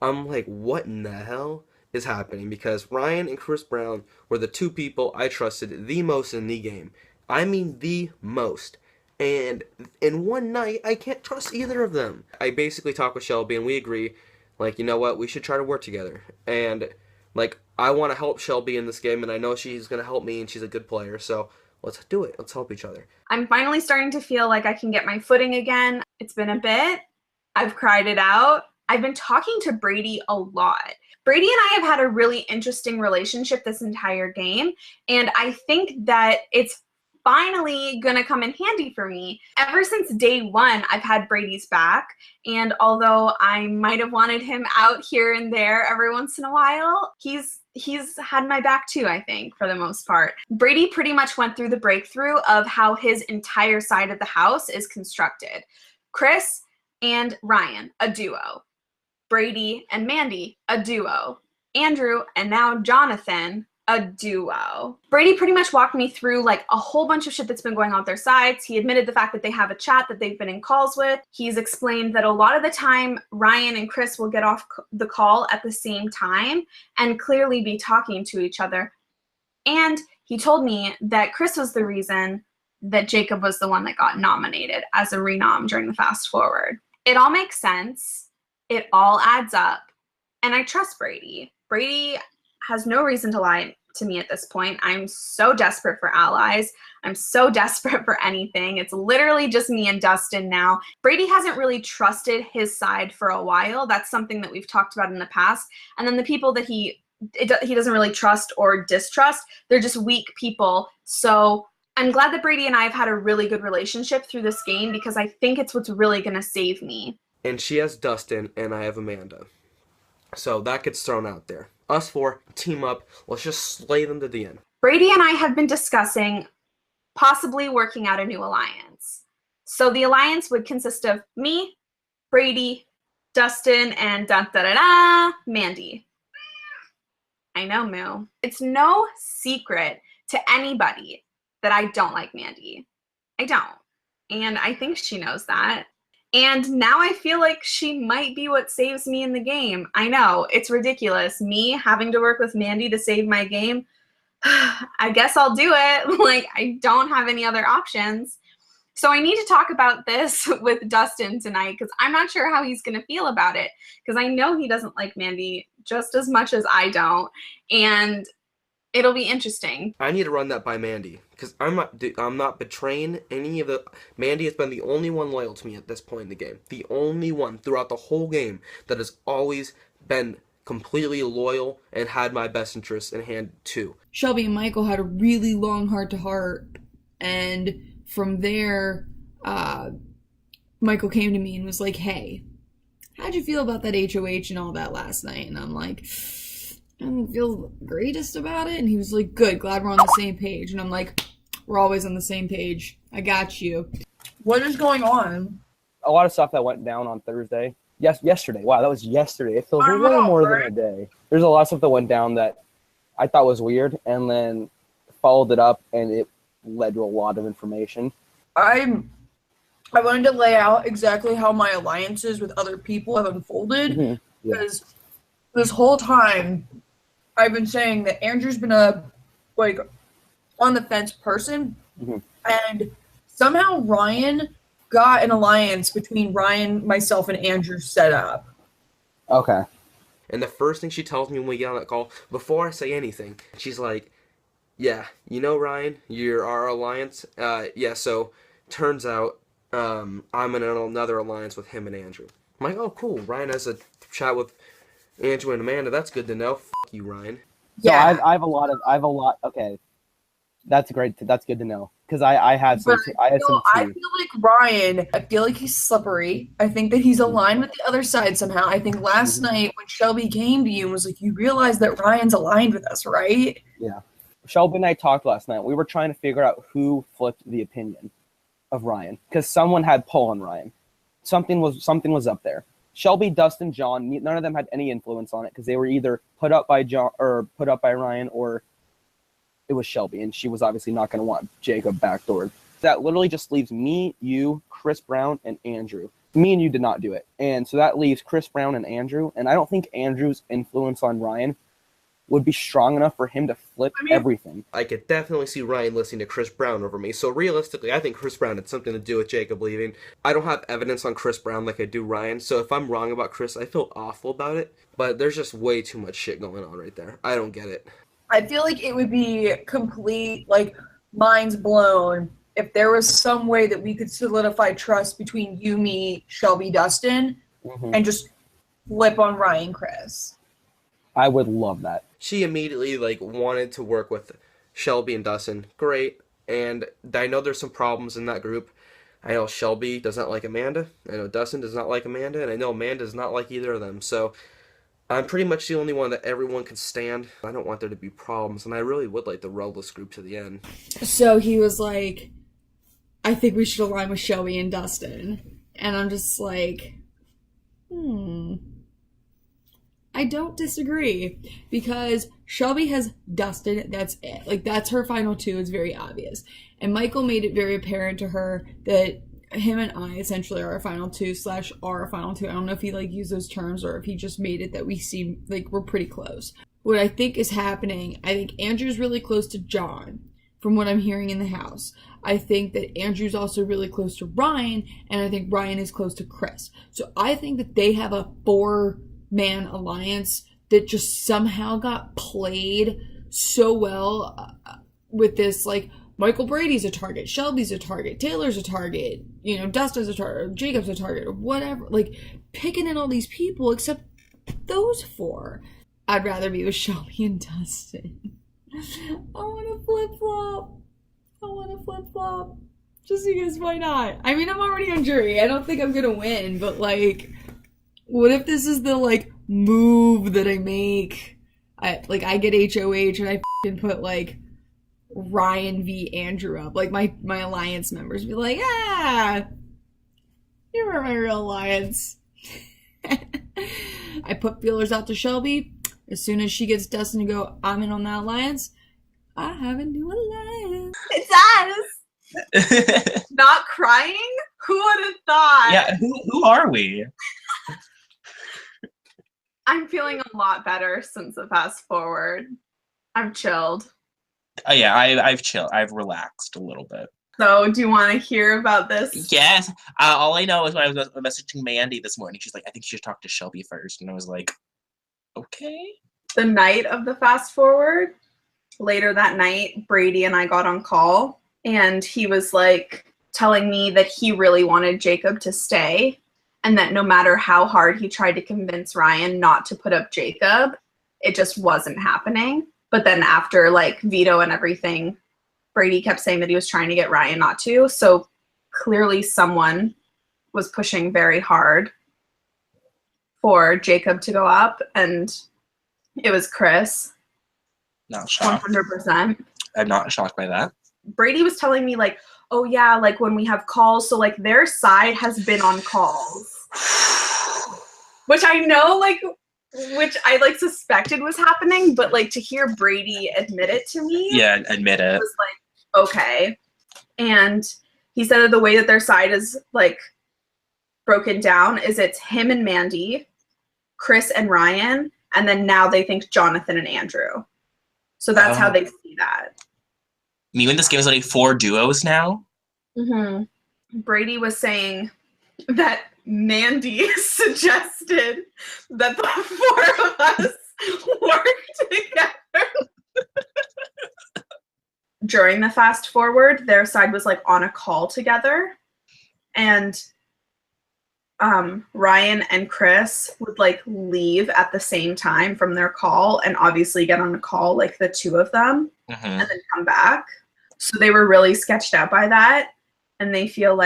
I'm like, what in the hell is happening? Because Ryan and Chris Brown were the 2 people I trusted the most in the game. I mean the most. And in one night, I can't trust either of them. I basically talk with Shelby, and we agree, like, you know what, we should try to work together. And, like, I want to help Shelby in this game, and I know she's going to help me, and she's a good player, so let's do it. Let's help each other. I'm finally starting to feel like I can get my footing again. It's been a bit. I've cried it out. I've been talking to Brady a lot. Brady and I have had a really interesting relationship this entire game, and I think that it's finally gonna come in handy for me. Ever since day one, I've had Brady's back, and although I might have wanted him out here and there every once in a while, he's had my back too, I think, for the most part. Brady pretty much went through the breakthrough of how his entire side of the house is constructed. Chris and Ryan, a duo. Brady and Mandy, a duo. Andrew and now Jonathan, a duo. Brady pretty much walked me through like a whole bunch of shit that's been going on with their sides. He admitted the fact that they have a chat that they've been in calls with. He's explained that a lot of the time Ryan and Chris will get off the call at the same time and clearly be talking to each other. And he told me that Chris was the reason that Jacob was the one that got nominated as a renom during the fast forward. It all makes sense. It all adds up. And I trust Brady. Brady has no reason to lie to me at this point. I'm so desperate for allies. I'm so desperate for anything. It's literally just me and Dustin now. Brady hasn't really trusted his side for a while. That's something that we've talked about in the past. And then the people that he doesn't really trust or distrust, they're just weak people. So I'm glad that Brady and I have had a really good relationship through this game because I think it's what's really going to save me. And she has Dustin, and I have Amanda. So that gets thrown out there. Us four, team up. Let's just slay them to the end. Brady and I have been discussing possibly working out a new alliance. So the alliance would consist of me, Brady, Dustin, and Mandy. I know, Moo. It's no secret to anybody that I don't like Mandy. I don't. And I think she knows that. And now I feel like she might be what saves me in the game. I know, it's ridiculous. Me having to work with Mandy to save my game. I guess I'll do it. Like, I don't have any other options. So I need to talk about this with Dustin tonight because I'm not sure how he's going to feel about it because I know he doesn't like Mandy just as much as I don't. And it'll be interesting. I need to run that by Mandy because I'm not betraying any of the. Mandy has been the only one loyal to me at this point in the game. The only one throughout the whole game that has always been completely loyal and had my best interests in hand too. Shelby and Michael had a really long heart-to-heart, and from there, Michael came to me and was like, hey, how'd you feel about that HOH and all that last night? And I'm like, I don't feel the greatest about it. And he was like, good, glad we're on the same page. And I'm like, we're always on the same page. I got you. What is going on? A lot of stuff that went down on Thursday. Yes, yesterday. Wow, that was yesterday. It feels a little more than a day. There's a lot of stuff that went down that I thought was weird, and then followed it up, and it led to a lot of information. I wanted to lay out exactly how my alliances with other people have unfolded, because this whole time I've been saying that Andrew's been a on the fence person, and somehow Ryan got an alliance between Ryan, myself, and Andrew set up. Okay. And the first thing she tells me when we get on that call, before I say anything, she's like, yeah, you know, Ryan, you're our alliance. Yeah, so turns out I'm in another alliance with him and Andrew. I'm like, oh, cool. Ryan has a chat with Andrew and Amanda. That's good to know. Fuck you, Ryan. Yeah, so I have a lot. Okay, that's great. That's good to know. Because I had some too. I feel like Ryan, I feel like he's slippery. I think that he's aligned with the other side somehow. I think last night when Shelby came to you and was like, you realize that Ryan's aligned with us, right? Yeah. Shelby and I talked last night. We were trying to figure out who flipped the opinion of Ryan. Because someone had pull on Ryan. Something was up there. Shelby, Dustin, John, none of them had any influence on it because they were either put up by John or put up by Ryan, or it was Shelby, and she was obviously not going to want Jacob backdoored. That literally just leaves me, you, Chris Brown, and Andrew. Me and you did not do it. And so that leaves Chris Brown and Andrew, and I don't think Andrew's influence on Ryan would be strong enough for him to flip everything. I could definitely see Ryan listening to Chris Brown over me. So realistically, I think Chris Brown had something to do with Jacob leaving. I don't have evidence on Chris Brown like I do Ryan, so if I'm wrong about Chris, I feel awful about it. But there's just way too much shit going on right there. I don't get it. I feel like it would be complete, like, minds blown if there was some way that we could solidify trust between you, me, Shelby, Dustin, and just flip on Ryan, Chris. I would love that. She immediately wanted to work with Shelby and Dustin. Great. And I know there's some problems in that group. I know Shelby does not like Amanda. I know Dustin does not like Amanda. And I know Amanda does not like either of them. So I'm pretty much the only one that everyone can stand. I don't want there to be problems. And I really would like to roll this group to the end. So he was like, I think we should align with Shelby and Dustin. And I'm just like, I don't disagree, because Shelby has Dustin, that's it. Like, that's her final two, it's very obvious. And Michael made it very apparent to her that him and I essentially are our final two / are our final two. I don't know if he used those terms or if he just made it that we seem like we're pretty close. What I think is happening, I think Andrew's really close to John, from what I'm hearing in the house. I think that Andrew's also really close to Ryan, and I think Ryan is close to Chris. So I think that they have a 4-man alliance that just somehow got played so well with this, Michael Brady's a target, Shelby's a target, Taylor's a target, Dustin's a target, Jacob's a target, or whatever. Picking in all these people except those 4. I'd rather be with Shelby and Dustin. I want to flip-flop. Just because why not? I mean, I'm already on jury. I don't think I'm going to win, but what if this is the move that I make? I get HOH and I put Ryan v. Andrew up. My alliance members be like, you were my real alliance. I put feelers out to Shelby. As soon as she gets Dustin to go, I'm in on that alliance, I have a new alliance. It's us! Not crying? Who would have thought? Yeah, who are we? I'm feeling a lot better since the fast forward. I've chilled. Oh yeah, I've chilled. I've relaxed a little bit. So, do you want to hear about this? Yes. All I know is when I was messaging Mandy this morning, she's like, I think you should talk to Shelby first. And I was like, okay. The night of the fast forward, later that night, Brady and I got on call, and he was telling me that he really wanted Jacob to stay, and that no matter how hard he tried to convince Ryan not to put up Jacob, it just wasn't happening. But then after veto and everything, Brady kept saying that he was trying to get Ryan not to. So clearly someone was pushing very hard for Jacob to go up, and it was Chris. Not shocked. 100%. I'm not shocked by that. Brady was telling me oh yeah, when we have calls, so their side has been on calls. Which I know which I suspected was happening, but to hear Brady admit it to me. Yeah, admit it. Was okay. And he said that the way that their side is broken down is it's him and Mandy, Chris and Ryan, and then now they think Jonathan and Andrew. So that's how they see that. You mean this game is 4 duos now? Brady was saying that Mandy suggested that the 4 of us work together. During the fast forward, their side was on a call together, and Ryan and Chris would leave at the same time from their call and obviously get on a call the 2 of them and then come back. So they were really sketched out by that, and they feel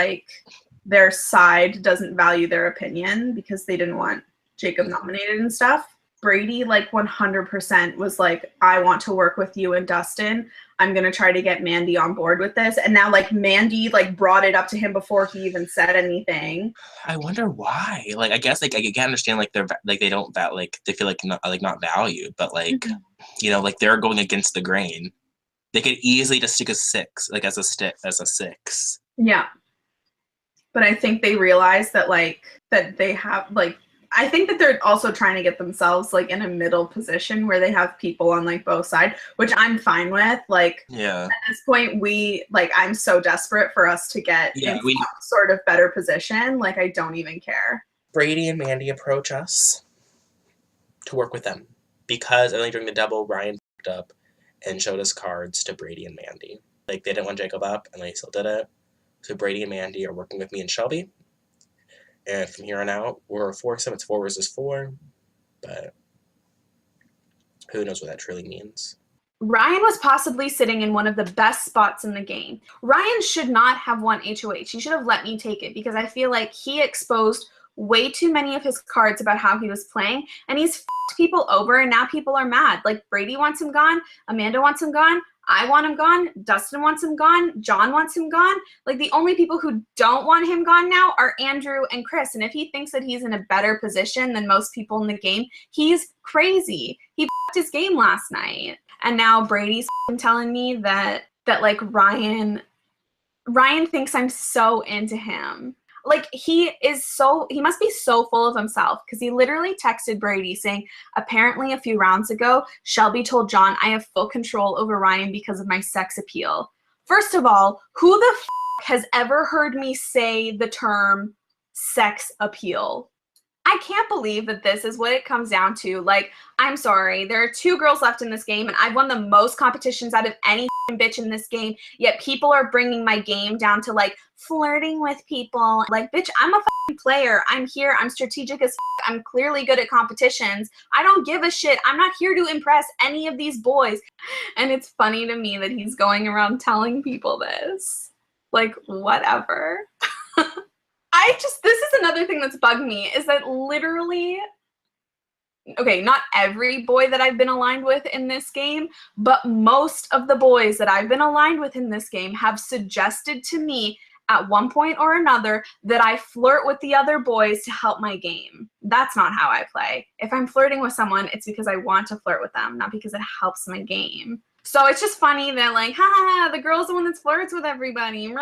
their side doesn't value their opinion because they didn't want Jacob nominated and stuff. Brady 100% was I want to work with you and Dustin. I'm going to try to get Mandy on board with this. And now Mandy brought it up to him before he even said anything. I wonder why. I guess I can understand they're they don't they feel not valued, but they're going against the grain. They could easily just stick a 6 as a 6. Yeah. But I think they realize that that they have I think that they're also trying to get themselves like in a middle position where they have people on like both sides, which I'm fine with. Like at this point, I'm so desperate for us to get in some sort of better position. Like I don't even care. Brady and Mandy approach us to work with them because I think during the double, Ryan picked up and showed us cards to Brady and Mandy. Like they didn't want Jacob up, and they still did it. So Brady and Mandy are working with me and Shelby. And from here on out, we're a foursome. It's 4 versus 4. But who knows what that truly means. Ryan was possibly sitting in one of the best spots in the game. Ryan should not have won HOH. He should have let me take it because I feel like he exposed way too many of his cards about how he was playing, and he's f***ed people over, and now people are mad. Like, Brady wants him gone. Amanda wants him gone. I want him gone. Dustin wants him gone. John wants him gone. Like, the only people who don't want him gone now are Andrew and Chris. And if he thinks that he's in a better position than most people in the game, he's crazy. He f***ed his game last night. And now Brady's telling me that like Ryan thinks I'm so into him. Like, he must be so full of himself because he literally texted Brady saying, apparently a few rounds ago, Shelby told John I have full control over Ryan because of my sex appeal. First of all, who the f*** has ever heard me say the term sex appeal? I can't believe that this is what it comes down to. Like, I'm sorry. There are 2 girls left in this game, and I've won the most competitions out of any bitch in this game, yet people are bringing my game down to, like, flirting with people. Like, bitch, I'm a player. I'm here. I'm strategic as I'm clearly good at competitions. I don't give a shit. I'm not here to impress any of these boys. And it's funny to me that he's going around telling people this. Like, whatever. This is another thing that's bugged me, is that literally, okay, not every boy that I've been aligned with in this game, but most of the boys that I've been aligned with in this game have suggested to me at one point or another that I flirt with the other boys to help my game. That's not how I play. If I'm flirting with someone, it's because I want to flirt with them, not because it helps my game. So it's just funny that, like, ha, the girl's the one that flirts with everybody.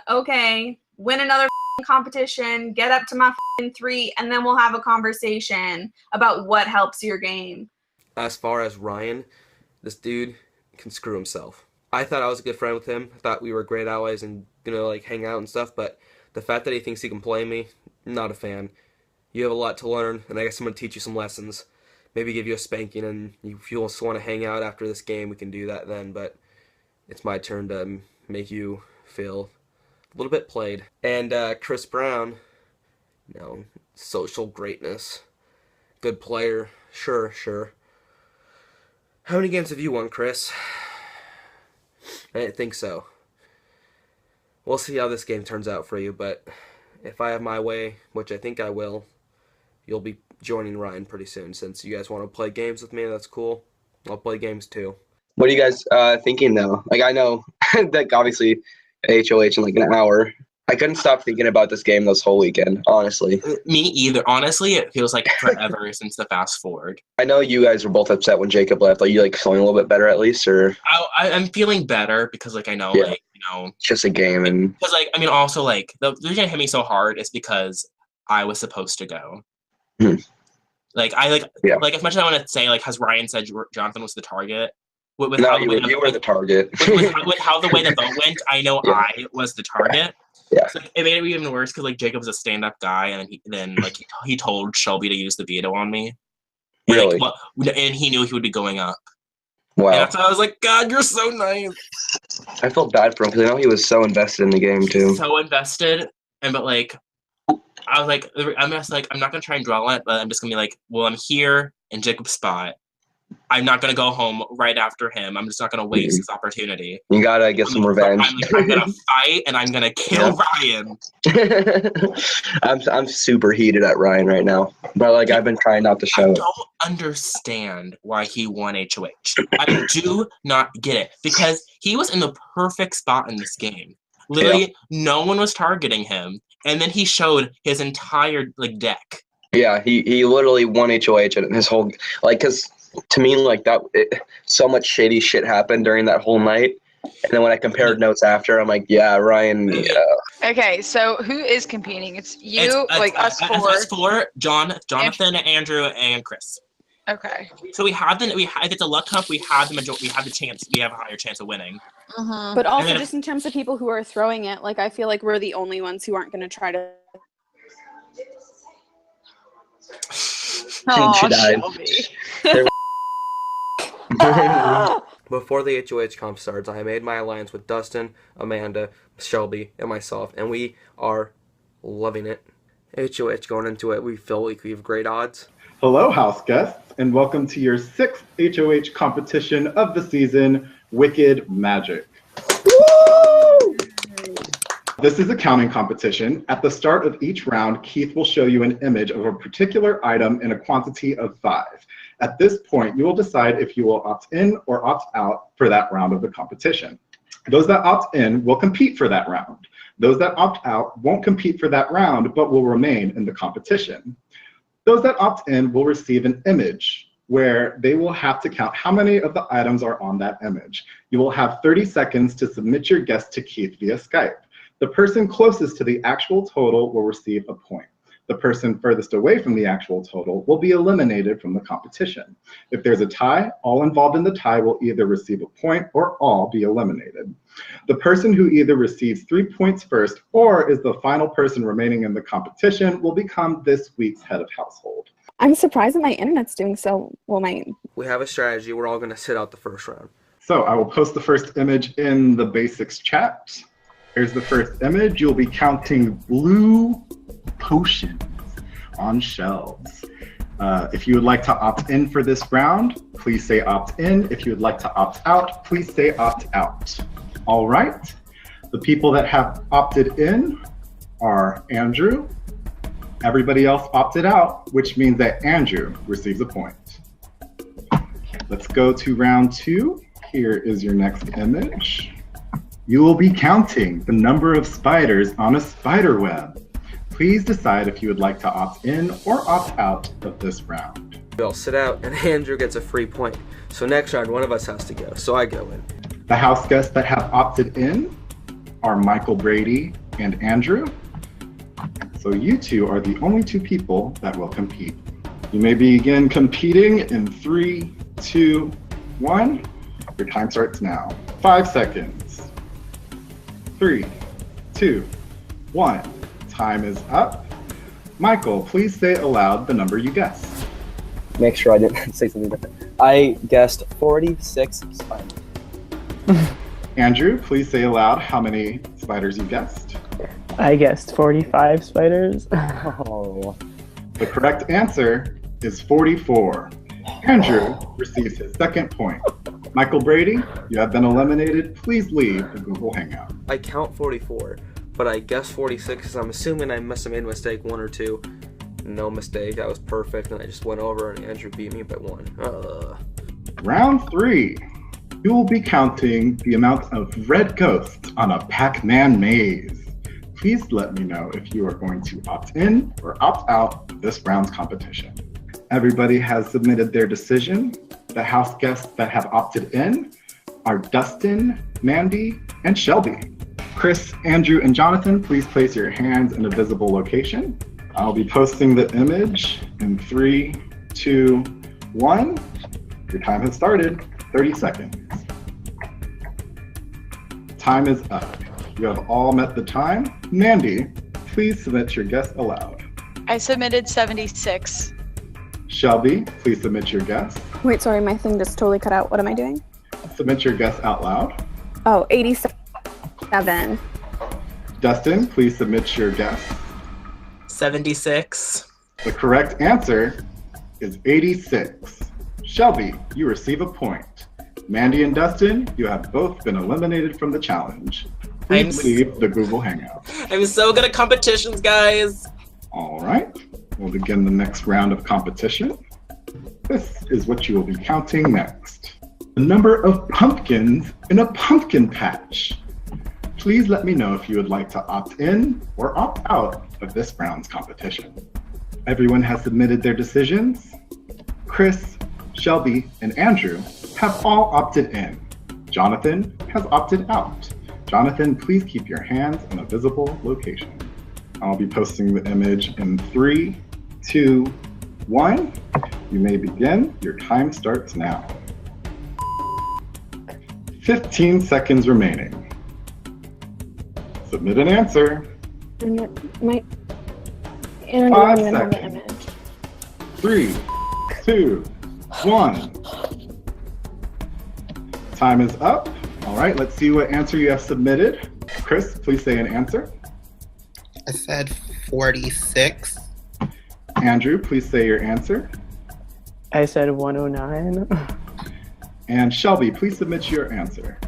Okay, win another competition, get up to my 3, and then we'll have a conversation about what helps your game. As far as Ryan, this dude can screw himself. I thought I was a good friend with him. I thought we were great allies and gonna like hang out and stuff, but the fact that he thinks he can play me, not a fan. You have a lot to learn, and I guess I'm gonna teach you some lessons. Maybe give you a spanking, and if you also want to hang out after this game, we can do that then, but it's my turn to make you feel a little bit played. And Chris Brown, social greatness. Good player. Sure. How many games have you won, Chris? I didn't think so. We'll see how this game turns out for you, but if I have my way, which I think I will, you'll be joining Ryan pretty soon. Since you guys want to play games with me, that's cool. I'll play games too. What are you guys thinking though? Like, I know that obviously HOH in like an hour. I couldn't stop thinking about this game this whole weekend, honestly. Me either. Honestly, it feels like forever since the fast forward. I know you guys were both upset when Jacob left. Are you like feeling a little bit better at least, or? I'm feeling better because like I know it's just a game, and because like I mean also like the reason it hit me so hard is because I was supposed to go. Like like as much as I want to say like has Ryan said Jonathan was the target. You were the target. with how the way the vote went, I know I was the target. Yeah. So it made it even worse because like Jacob's a stand-up guy, and then he told Shelby to use the veto on me. Really? And he knew he would be going up. Wow. And that's why I was like, God, you're so nice. I felt bad for him because I know he was so invested in the game too. So invested, but like, I was like, I'm not gonna try and dwell on it, but I'm just gonna be like, well, I'm here in Jacob's spot. I'm not going to go home right after him. I'm just not going to waste this opportunity. You got to get some revenge. I'm going to fight, and I'm going to kill Ryan. I'm super heated at Ryan right now. But, like, I've been trying not to show it. I don't understand why he won HOH. I do not get it. Because he was in the perfect spot in this game. Literally, no one was targeting him. And then he showed his entire, like, deck. Yeah, he literally won HOH and his whole, like, because to me, like, so much shady shit happened during that whole night. And then when I compared notes after, I'm like, yeah, Ryan, yeah. Okay, so who is competing? It's you, us four. Us four, Jonathan, Andrew, and Chris. Okay. So if it's a luck cup, we have the chance. We have a higher chance of winning. But also, just in terms of people who are throwing it, like I feel like we're the only ones who aren't going to try to. Oh, she died. Before the HOH comp starts, I made my alliance with Dustin, Amanda, Shelby, and myself, and we are loving it. HOH going into it, we feel like we have great odds. Hello, house guests, and welcome to your 6th HOH competition of the season, Wicked Magic. Woo! This is a counting competition. At the start of each round, Keith will show you an image of a particular item in a quantity of 5. At this point, you will decide if you will opt in or opt out for that round of the competition. Those that opt in will compete for that round. Those that opt out won't compete for that round, but will remain in the competition. Those that opt in will receive an image where they will have to count how many of the items are on that image. You will have 30 seconds to submit your guess to Keith via Skype. The person closest to the actual total will receive a point. The person furthest away from the actual total will be eliminated from the competition. If there's a tie, all involved in the tie will either receive a point or all be eliminated. The person who either receives 3 points first or is the final person remaining in the competition will become this week's head of household. I'm surprised that my internet's doing so well. We have a strategy. We're all going to sit out the first round. So I will post the first image in the basics chat. Here's the first image. You'll be counting blue potions on shelves. If you would like to opt in for this round, please say opt in. If you would like to opt out, please say opt out. All right. The people that have opted in are Andrew. Everybody else opted out, which means that Andrew receives a point. Let's go to round 2. Here is your next image. You will be counting the number of spiders on a spider web. Please decide if you would like to opt in or opt out of this round. We'll sit out and Andrew gets a free point. So next round, one of us has to go. So I go in. The house guests that have opted in are Michael Brady and Andrew. So you two are the only 2 people that will compete. You may begin competing in 3, 2, 1. Your time starts now. 5 seconds. 3, 2, 1. Time is up. Michael, please say aloud the number you guessed. Make sure I didn't say something different. I guessed 46 spiders. Andrew, please say aloud how many spiders you guessed. I guessed 45 spiders. Oh. The correct answer is 44. Andrew receives his 2nd point. Michael Brady, you have been eliminated. Please leave the Google Hangout. I count 44, but I guess 46 because I'm assuming I must have made a mistake 1 or 2. No mistake, that was perfect, and I just went over and Andrew beat me by 1. Round 3. You will be counting the amount of red ghosts on a Pac-Man maze. Please let me know if you are going to opt in or opt out of this round's competition. Everybody has submitted their decision. The house guests that have opted in are Dustin, Mandy, and Shelby. Chris, Andrew, and Jonathan, please place your hands in a visible location. I'll be posting the image in 3, 2, 1. Your time has started. 30 seconds. Time is up. You have all met the time. Mandy, please submit your guess aloud. I submitted 76. Shelby, please submit your guess. Wait, sorry, my thing just totally cut out. What am I doing? Submit your guess out loud. Oh, 87. Dustin, please submit your guess. 76. The correct answer is 86. Shelby, you receive a point. Mandy and Dustin, you have both been eliminated from the challenge. Please leave the Google Hangout. I'm so good at competitions, guys. All right, we'll begin the next round of competition. This is what you will be counting next. The number of pumpkins in a pumpkin patch. Please let me know if you would like to opt in or opt out of this round's competition. Everyone has submitted their decisions. Chris, Shelby, and Andrew have all opted in. Jonathan has opted out. Jonathan, please keep your hands in a visible location. I'll be posting the image in 3, 2, 1. You may begin. Your time starts now. 15 seconds remaining. Submit an answer. My 5 internet doesn't even have the seconds. image. 3, 2, 1. Time is up. All right, let's see what answer you have submitted. Chris, please say an answer. I said 46. Andrew, please say your answer. I said 109. And Shelby, please submit your answer.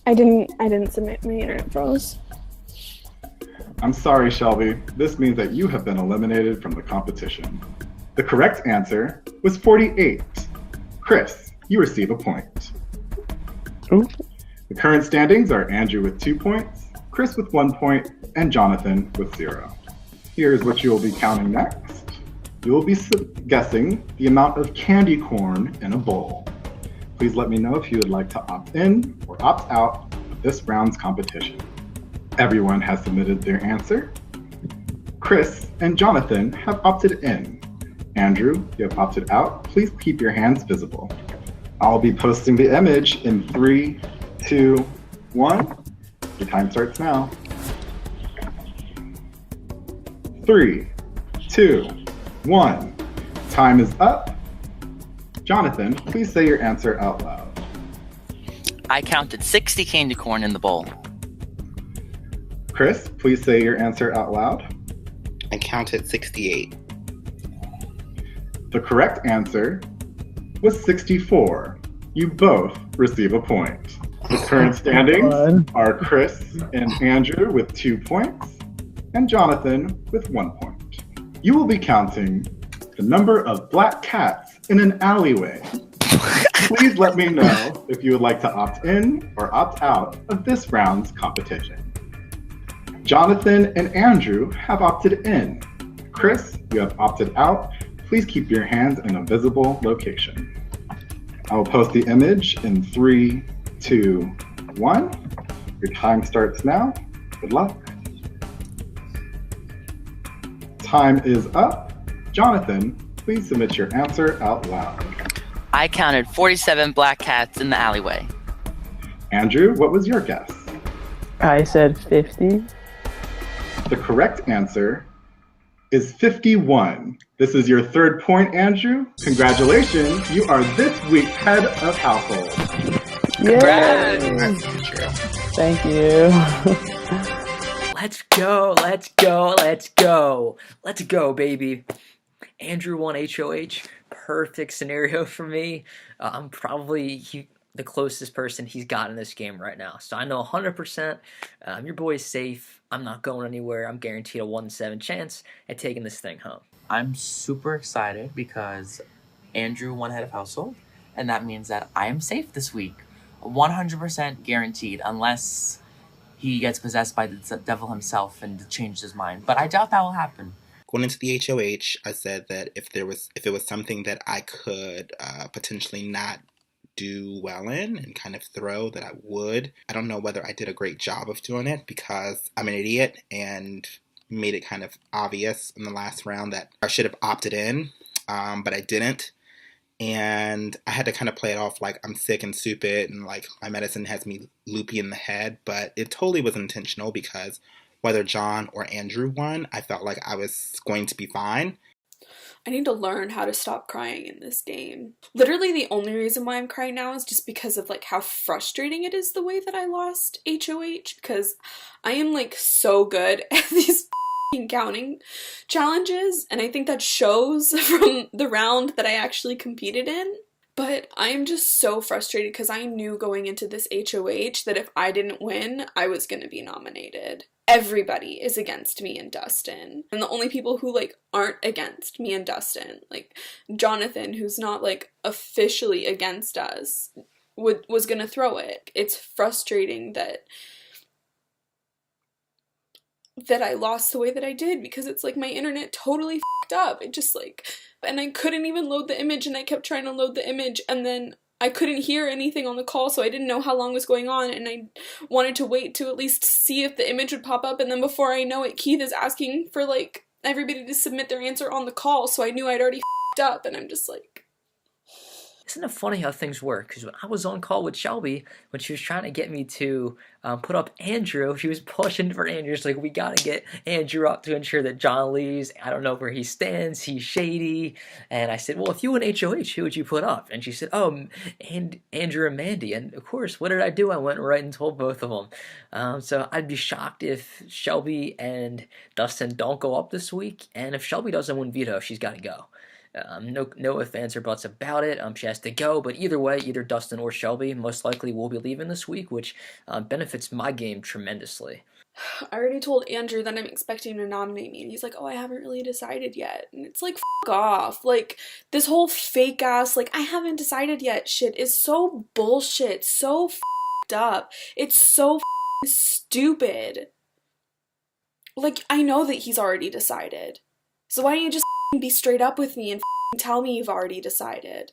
I didn't submit. My internet froze. I'm sorry, Shelby. This means that you have been eliminated from the competition. The correct answer was 48. Chris, you receive a point. Ooh. The current standings are Andrew with 2 points, Chris with 1 point, and Jonathan with 0. Here's what you will be counting next. You will be guessing the amount of candy corn in a bowl. Please let me know if you would like to opt in or opt out of this round's competition. Everyone has submitted their answer. Chris and Jonathan have opted in. Andrew, you have opted out. Please keep your hands visible. I'll be posting the image in 3, 2, 1. Your time starts now. 3, 2, 1. Time is up. Jonathan, please say your answer out loud. I counted 60 candy corn in the bowl. Chris, please say your answer out loud. I counted 68. The correct answer was 64. You both receive a point. The current standings are Chris and Andrew with 2 points, and Jonathan with 1 point. You will be counting the number of black cats in an alleyway. Please let me know if you would like to opt in or opt out of this round's competition. Jonathan and Andrew have opted in. Chris, you have opted out. Please keep your hands in a visible location. I will post the image in 3, 2, 1. Your time starts now. Good luck. Time is up. Jonathan, please submit your answer out loud. I counted 47 black cats in the alleyway. Andrew, what was your guess? I said 50. The correct answer is 51. This is your 3rd point, Andrew. Congratulations, you are this week's head of household. Yay! Thank you. Let's go, let's go, let's go. Let's go, baby. Andrew won HOH. Perfect scenario for me. I'm probably the closest person he's got in this game right now. So I know 100% your boy is safe. I'm not going anywhere. I'm guaranteed a 1-7 chance at taking this thing home. I'm super excited because Andrew won head of household, and that means that I am safe this week. 100% guaranteed, unless he gets possessed by the devil himself and changes his mind. But I doubt that will happen. Going into the HOH, I said that if it was something that I could potentially not do well in and kind of throw, that I would. I don't know whether I did a great job of doing it because I'm an idiot and made it kind of obvious in the last round that I should have opted in, but I didn't. And I had to kind of play it off like I'm sick and stupid and like my medicine has me loopy in the head, but it totally was intentional because whether John or Andrew won, I felt like I was going to be fine. I need to learn how to stop crying in this game. Literally the only reason why I'm crying now is just because of like how frustrating it is the way that I lost HOH, because I am like so good at these counting challenges, and I think that shows from the round that I actually competed in. But I am just so frustrated because I knew going into this HOH that if I didn't win, I was going to be nominated. Everybody is against me and Dustin. And the only people who like aren't against me and Dustin, like Jonathan, who's not like officially against us, was going to throw it. It's frustrating that I lost the way that I did because it's like my internet totally f***ed up. It just like, and I couldn't even load the image and I kept trying to load the image and then I couldn't hear anything on the call, so I didn't know how long was going on, and I wanted to wait to at least see if the image would pop up, and then before I know it, Keith is asking for, like, everybody to submit their answer on the call, so I knew I'd already f***ed up, and I'm just like... Isn't it funny how things work? Because when I was on call with Shelby, when she was trying to get me to put up Andrew, she was pushing for Andrew. She's like, we got to get Andrew up to ensure that John leaves. I don't know where he stands. He's shady. And I said, well, if you went HOH, who would you put up? And she said, oh, and Andrew and Mandy. And of course, what did I do? I went right and told both of them. So I'd be shocked if Shelby and Dustin don't go up this week. And if Shelby doesn't win veto, she's got to go. No ifs, ands, or buts about it. She has to go, but either way, either Dustin or Shelby most likely will be leaving this week, which benefits my game tremendously. I already told Andrew that I'm expecting to nominate me, and he's like, oh, I haven't really decided yet. And it's like, f*** off. Like, this whole fake ass, like, I haven't decided yet shit is so bullshit, so f***ed up. It's so stupid. Like, I know that he's already decided. So why don't you just be straight up with me and tell me you've already decided?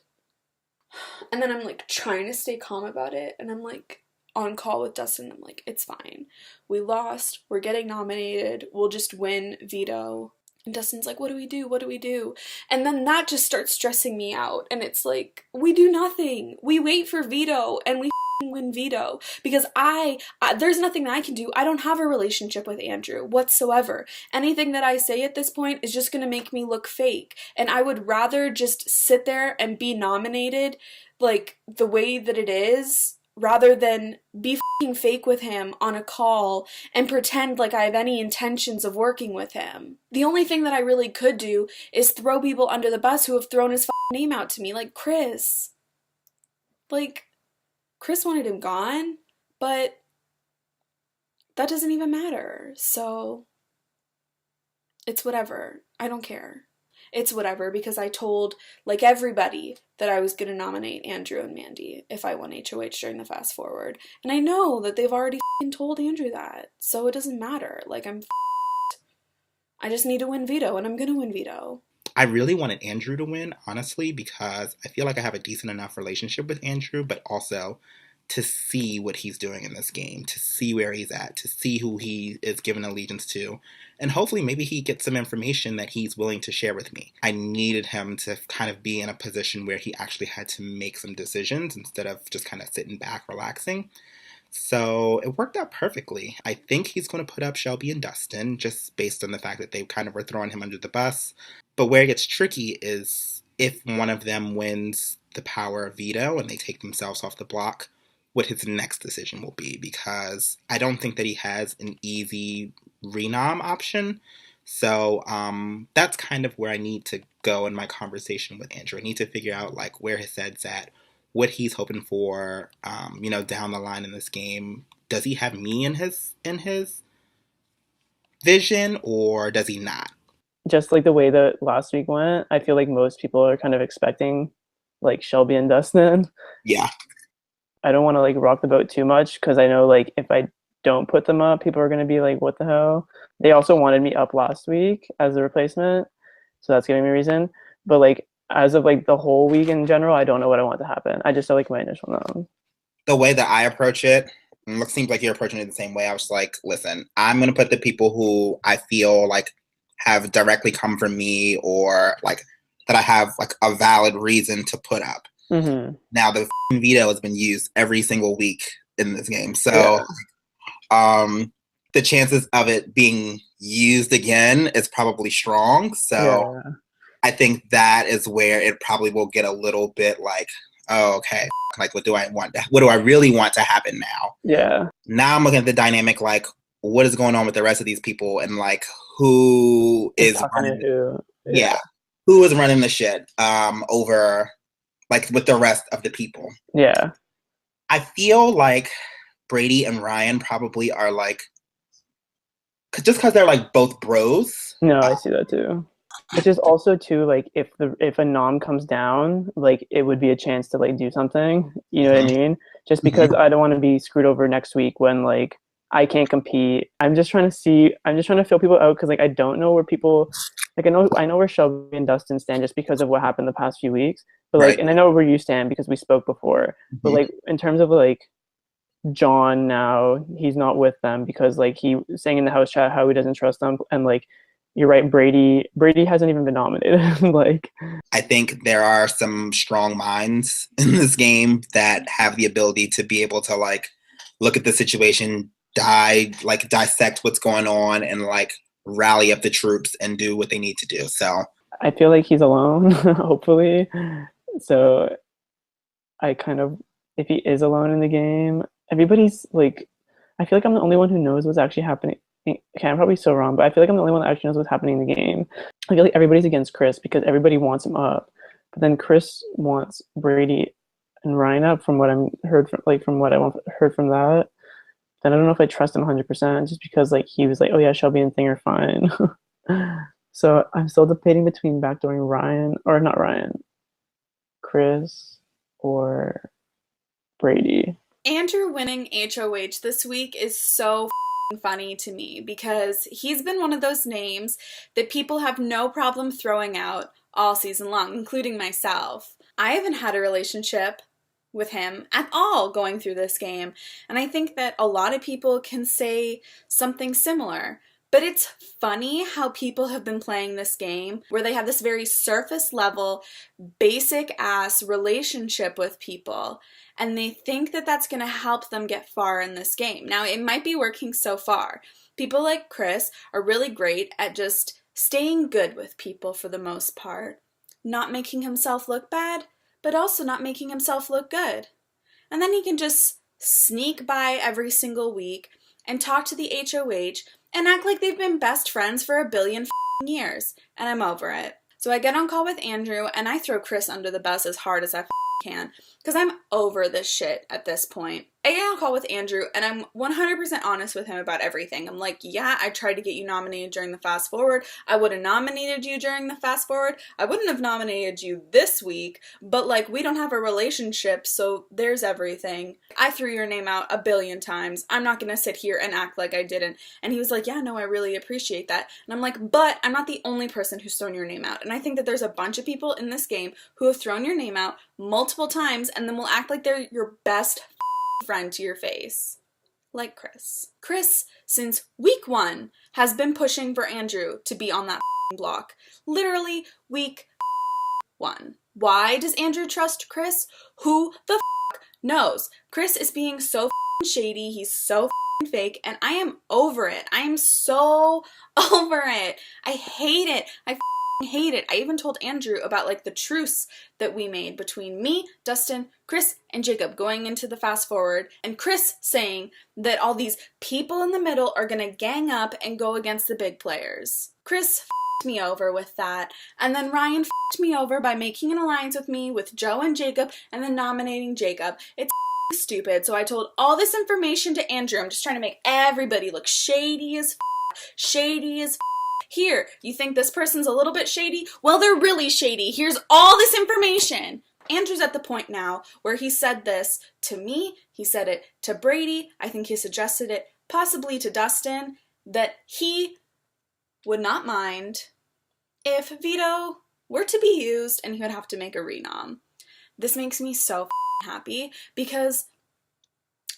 And then I'm like trying to stay calm about it, and I'm like on call with Dustin. I'm like, it's fine. We lost. We're getting nominated. We'll just win veto. And Dustin's like, what do we do? What do we do? And then that just starts stressing me out. And it's like, we do nothing. We wait for veto and we win veto, because I there's nothing that I can do. I don't have a relationship with Andrew whatsoever. Anything that I say at this point is just going to make me look fake, and I would rather just sit there and be nominated like the way that it is, rather than be f***ing fake with him on a call and pretend like I have any intentions of working with him. The only thing that I really could do is throw people under the bus who have thrown his f***ing name out to me, like Chris. Like, Chris wanted him gone, but that doesn't even matter. So it's whatever. I don't care. It's whatever, because I told, like, everybody that I was going to nominate Andrew and Mandy if I won HOH during the fast forward. And I know that they've already told Andrew that. So it doesn't matter. Like, I just need to win veto, and I'm going to win veto. I really wanted Andrew to win, honestly, because I feel like I have a decent enough relationship with Andrew, but also to see what he's doing in this game, to see where he's at, to see who he is giving allegiance to, and hopefully maybe he gets some information that he's willing to share with me. I needed him to kind of be in a position where he actually had to make some decisions instead of just kind of sitting back, relaxing. So it worked out perfectly. I think he's going to put up Shelby and Dustin, just based on the fact that they kind of were throwing him under the bus. But where it gets tricky is if one of them wins the power of veto and they take themselves off the block, what his next decision will be, because I don't think that he has an easy renom option. So that's kind of where I need to go in my conversation with Andrew. I need to figure out like where his head's at, what he's hoping for, down the line in this game. Does he have me in his vision, or does he not? Just like the way that last week went, I feel like most people are kind of expecting like Shelby and Dustin. Yeah. I don't want to like rock the boat too much, because I know like if I don't put them up, people are going to be like, what the hell? They also wanted me up last week as a replacement, so that's giving me reason. But like as of like the whole week in general, I don't know what I want to happen. I just know like my initial no. The way that I approach it, and it seems like you're approaching it the same way. I was like, listen, I'm going to put the people who I feel like have directly come from me, or like that I have like a valid reason to put up. Mm-hmm. Now the veto has been used every single week in this game, so the chances of it being used again is probably strong. So I think that is where it probably will get a little bit like, oh, okay, like what do I really want to happen now? Yeah. Now I'm looking at the dynamic, like what is going on with the rest of these people, and like who is running who is running the shit over like with the rest of the people. Yeah. I feel like Brady and Ryan probably are like, just because they're like both bros. No, I see that too. It's just also too like if a nom comes down, like it would be a chance to like do something. You know what I mean? Just because I don't want to be screwed over next week when like I can't compete. I'm just trying to feel people out, because like I don't know where people like I know where Shelby and Dustin stand just because of what happened the past few weeks. But like, Right. and I know where you stand because we spoke before. But like, in terms of like John now, he's not with them because like he was saying in the house chat how he doesn't trust them, and like you're right, Brady hasn't even been nominated. Like, I think there are some strong minds in this game that have the ability to be able to like look at the situation, dissect what's going on, and like rally up the troops and do what they need to do. So I feel like he's alone, hopefully. So I kind of, if he is alone in the game, everybody's like, I feel like I'm the only one who knows what's actually happening. Okay, I'm probably so wrong, but I feel like I'm the only one that actually knows what's happening in the game. I feel like everybody's against Chris because everybody wants him up, but then Chris wants Brady and Ryan up. From what I'm heard from, like from what I heard from that, then I don't know if I trust him 100% just because like he was like, oh yeah, Shelby and Thing are fine. So I'm still debating between backdooring Ryan or not Ryan, Chris or Brady. Andrew winning HOH this week is so funny to me because he's been one of those names that people have no problem throwing out all season long, including myself. I haven't had a relationship with him at all going through this game, and I think that a lot of people can say something similar. But it's funny how people have been playing this game where they have this very surface level, basic ass relationship with people, and they think that that's going to help them get far in this game. Now, it might be working so far. People like Chris are really great at just staying good with people for the most part, not making himself look bad, but also not making himself look good. And then he can just sneak by every single week and talk to the HOH and act like they've been best friends for a billion years. And I'm over it. So I get on call with Andrew and I throw Chris under the bus as hard as I can because I'm over this shit at this point. I get on call with Andrew and I'm 100% honest with him about everything. I'm like, yeah, I tried to get you nominated during the fast forward. I would have nominated you during the fast forward. I wouldn't have nominated you this week, but like we don't have a relationship, so there's everything. I threw your name out a billion times. I'm not gonna sit here and act like I didn't. And he was like, yeah, no, I really appreciate that. And I'm like, but I'm not the only person who's thrown your name out. And I think that there's a bunch of people in this game who have thrown your name out multiple times and then will act like they're your best friend to your face. Like Chris. Chris, since week 1, has been pushing for Andrew to be on that block. Literally week 1. Why does Andrew trust Chris? Who the knows? Chris is being so shady. He's so fake, and I am over it. I am so over it. I hate it. I hate it. I even told Andrew about like the truce that we made between me, Dustin, Chris, and Jacob going into the fast forward, and Chris saying that all these people in the middle are gonna gang up and go against the big players. Chris me over with that, and then Ryan me over by making an alliance with me with Joe and Jacob and then nominating Jacob. It's stupid. So I told all this information to Andrew. I'm just trying to make everybody look shady as shady as here, you think this person's a little bit shady? Well, they're really shady. Here's all this information. Andrew's at the point now where he said this to me. He said it to Brady. I think he suggested it possibly to Dustin, that he would not mind if veto were to be used and he would have to make a renom. This makes me so happy because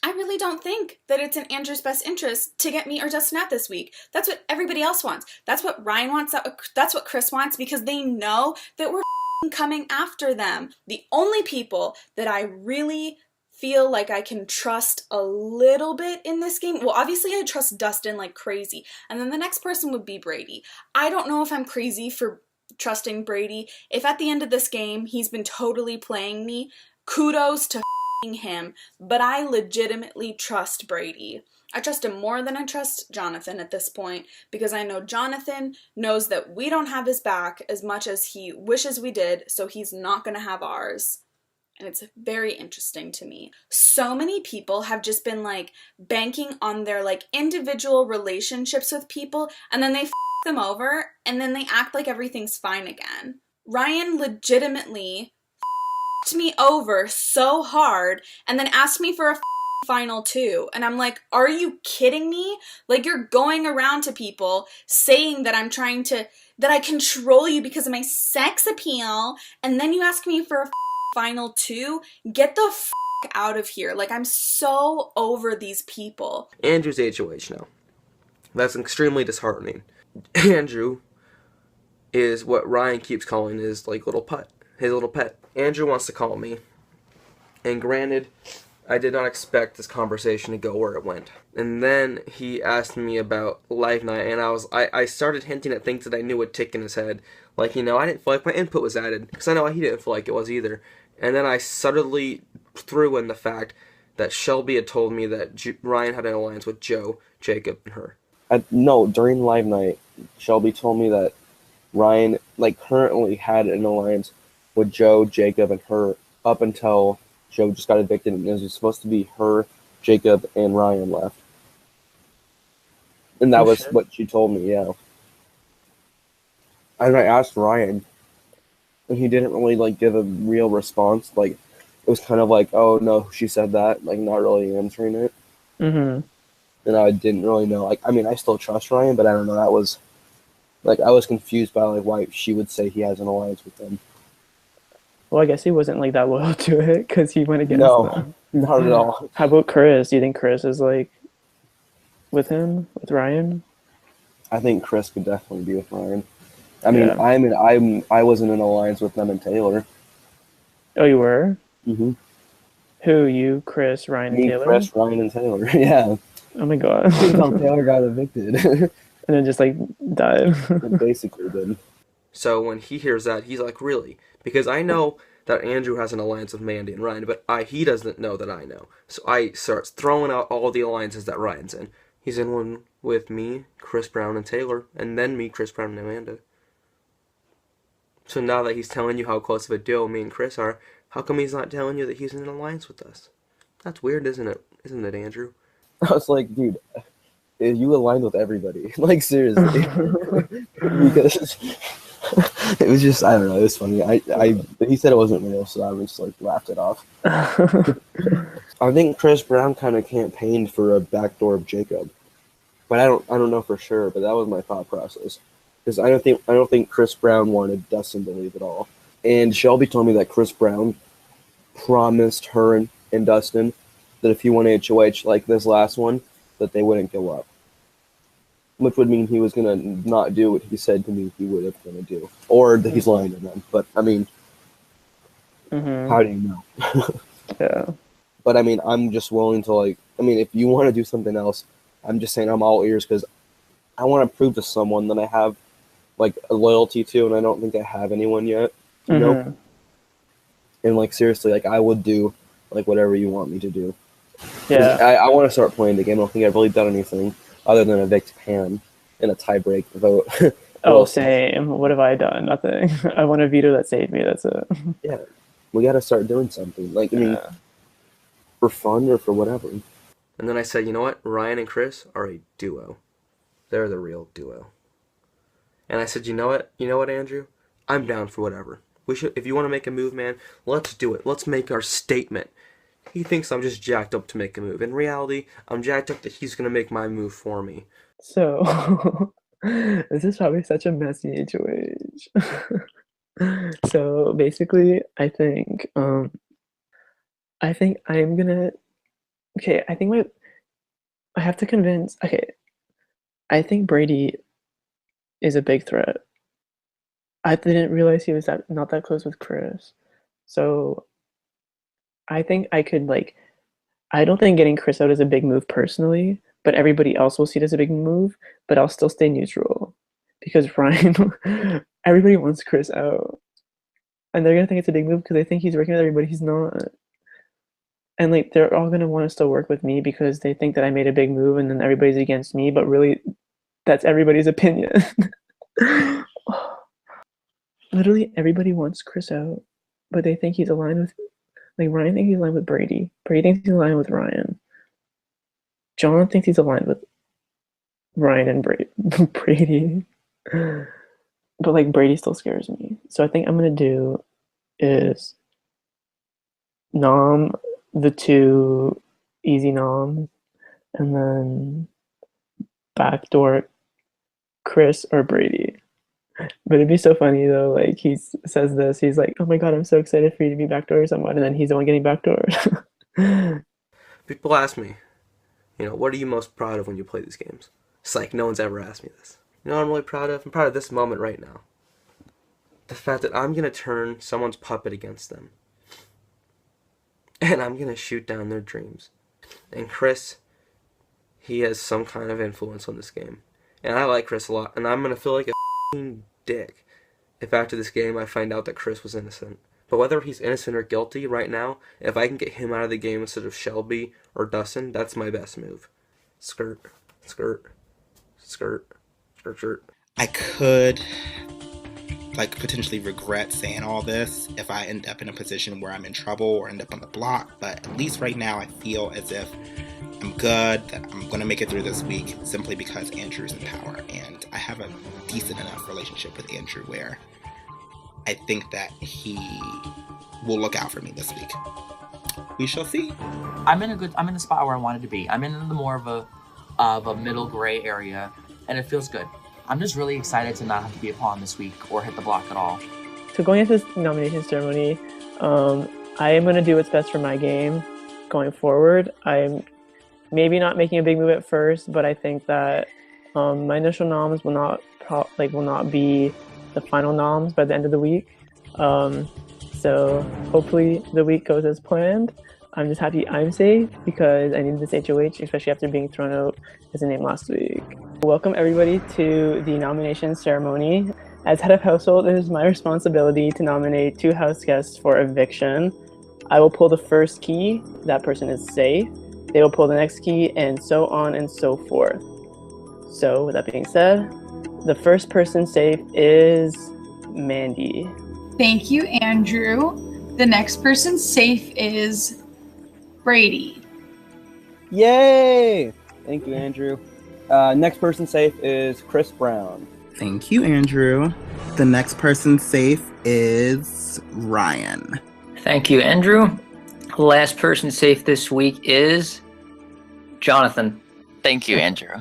I really don't think that it's in Andrew's best interest to get me or Dustin out this week. That's what everybody else wants. That's what Ryan wants. That's what Chris wants because they know that we're coming after them. The only people that I really feel like I can trust a little bit in this game, well, obviously I trust Dustin like crazy, and then the next person would be Brady. I don't know if I'm crazy for trusting Brady. If at the end of this game he's been totally playing me, kudos to him, but I legitimately trust Brady. I trust him more than I trust Jonathan at this point because I know Jonathan knows that we don't have his back as much as he wishes we did, so he's not going to have ours. And it's very interesting to me. So many people have just been like banking on their like individual relationships with people, and then they them over and then they act like everything's fine again. Ryan legitimately me over so hard and then asked me for a final two. And I'm like, are you kidding me? Like, you're going around to people saying that I'm trying to, that I control you because of my sex appeal, and then you ask me for a final two? Get the out of here. Like, I'm so over these people. Andrew's HOH now. That's extremely disheartening. Andrew is what Ryan keeps calling his little pet. Andrew wants to call me. And granted, I did not expect this conversation to go where it went. And then he asked me about live night, and I started hinting at things that I knew would tick in his head. Like, I didn't feel like my input was added, because I know he didn't feel like it was either. And then I subtly threw in the fact that Shelby had told me that Ryan had an alliance with Joe, Jacob, and her. No, during live night, Shelby told me that Ryan, currently had an alliance with Joe, Jacob, and her up until Joe just got evicted, and it was supposed to be her, Jacob, and Ryan left. And that was what she told me, yeah. And I asked Ryan, and he didn't really, give a real response. It was kind of like, oh, no, she said that, not really answering it. Mm-hmm. And I didn't really know. I still trust Ryan, but I don't know. That was, I was confused by, why she would say he has an alliance with them. Well, I guess he wasn't, that loyal to it, because he went against them. Not at all. How about Chris? Do you think Chris is, with him? With Ryan? I think Chris could definitely be with Ryan. I was in an alliance with them and Taylor. Oh, you were? Mm-hmm. Who? You, Chris, Ryan, and Taylor? Chris, Ryan, and Taylor. Yeah. Oh my god. Until Taylor got evicted. And then just died. It basically did. So when he hears that, he's like, really? Because I know that Andrew has an alliance with Mandy and Ryan, but he doesn't know that I know. So I starts throwing out all the alliances that Ryan's in. He's in one with me, Chris Brown, and Taylor, and then me, Chris Brown, and Amanda. So now that he's telling you how close of a duo me and Chris are, how come he's not telling you that he's in an alliance with us? That's weird, isn't it? Isn't it, Andrew? I was like, dude, you aligned with everybody. Seriously. Because it was just, I don't know, it was funny. He said it wasn't real, so I just laughed it off. I think Chris Brown kind of campaigned for a backdoor of Jacob. But I don't know for sure, but that was my thought process. Because I don't think Chris Brown wanted Dustin to leave at all. And Shelby told me that Chris Brown promised her and Dustin that if he won HOH like this last one, that they wouldn't go up. Which would mean he was going to not do what he said to me he would have going to do. Or that he's lying to them. But, how do you know? Yeah. But, I'm just willing to, if you want to do something else, I'm just saying I'm all ears because I want to prove to someone that I have, a loyalty to, and I don't think I have anyone yet, you know? And, seriously, I would do, whatever you want me to do. Yeah. I want to start playing the game. I don't think I've really done anything other than evict Pam in a tie-break vote. Oh, same. What have I done? Nothing. I want a veto that saved me. That's it. Yeah. We got to start doing something. For fun or for whatever. And then I said, you know what? Ryan and Chris are a duo. They're the real duo. And I said, you know what, Andrew? I'm down for whatever. If you want to make a move, man, let's do it. Let's make our statement. He thinks I'm just jacked up to make a move. In reality, I'm jacked up that he's going to make my move for me. So, this is probably such a messy HOH. So, basically, I think I'm gonna... Okay, I have to convince... Okay, I think Brady is a big threat. I didn't realize he was not that close with Chris. So I think I could I don't think getting Chris out is a big move personally, but everybody else will see it as a big move, but I'll still stay neutral. Because Ryan, everybody wants Chris out. And they're gonna think it's a big move because they think he's working with everybody. He's not. And they're all gonna want to still work with me because they think that I made a big move and then everybody's against me, but really that's everybody's opinion. Literally everybody wants Chris out, but they think he's aligned with Ryan thinks he's aligned with Brady. Brady thinks he's aligned with Ryan. John thinks he's aligned with Ryan and Brady. But Brady still scares me. So I think I'm gonna do is nom the two easy nom, and then backdoor Chris or Brady. But it'd be so funny though, like he says this, he's like, oh my god, I'm so excited for you to be backdoor or someone, and then he's the one getting backdoored. People ask me, what are you most proud of when you play these games? It's like, no one's ever asked me this. You know what I'm really proud of? I'm proud of this moment right now. The fact that I'm going to turn someone's puppet against them. And I'm going to shoot down their dreams. And Chris, he has some kind of influence on this game. And I like Chris a lot. And I'm going to feel like a dick if after this game I find out that Chris was innocent. But whether he's innocent or guilty right now, if I can get him out of the game instead of Shelby or Dustin, that's my best move. Skirt, skirt, skirt, skirt, skirt. I could potentially regret saying all this if I end up in a position where I'm in trouble or end up on the block, but at least right now I feel as if I'm good, that I'm going to make it through this week simply because Andrew's in power, and I have a decent enough relationship with Andrew where I think that he will look out for me this week. We shall see. I'm in the spot where I wanted to be. I'm in the more of a middle gray area, and it feels good. I'm just really excited to not have to be a pawn this week or hit the block at all. So going into this nomination ceremony, I am going to do what's best for my game going forward. I'm maybe not making a big move at first, but I think that my initial noms will not be the final noms by the end of the week. So hopefully the week goes as planned. I'm just happy I'm safe because I needed this HOH, especially after being thrown out as a name last week. Welcome everybody to the nomination ceremony. As head of household, it is my responsibility to nominate 2 house guests for eviction. I will pull the first key, that person is safe. They will pull the next key, and so on and so forth. So with that being said, the first person safe is Mandy. Thank you, Andrew. The next person safe is Brady. Yay! Thank you, Andrew. Next person safe is Chris Brown. Thank you, Andrew. The next person safe is Ryan. Thank you, Andrew. Last person safe this week is Jonathan. Thank you, Andrew.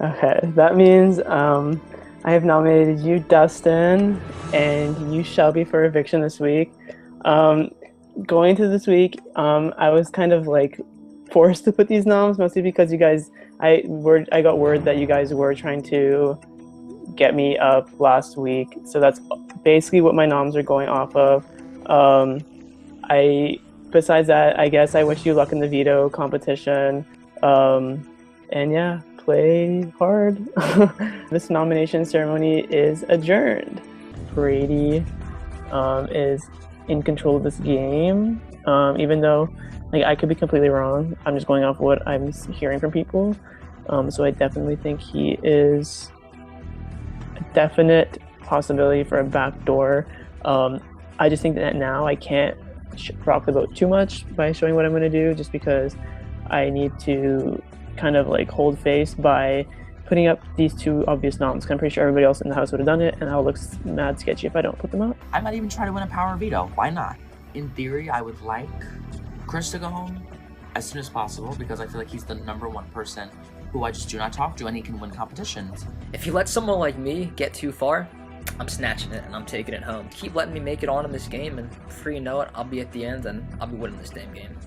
Okay, that means I have nominated you, Dustin, and you, Shelby, for eviction this week. Going to this week, I was kind of forced to put these noms, mostly because you guys, I got word that you guys were trying to get me up last week, so that's basically what my noms are going off of. Besides that, I guess I wish you luck in the veto competition, and yeah, play hard. This nomination ceremony is adjourned. Brady is in control of this game, even though I could be completely wrong. I'm just going off what I'm hearing from people. So I definitely think he is a definite possibility for a backdoor. I just think that now I can't rock the boat too much by showing what I'm going to do, just because I need to kind of hold face by putting up these 2 obvious noms. I'm pretty sure everybody else in the house would have done it, and that looks mad sketchy if I don't put them up. I might even try to win a power veto. Why not? In theory, I would like Chris to go home as soon as possible because I feel like he's the #1 person who I just do not talk to, and he can win competitions. If you let someone like me get too far, I'm snatching it and I'm taking it home. Keep letting me make it on in this game, and before you know it, I'll be at the end and I'll be winning this damn game.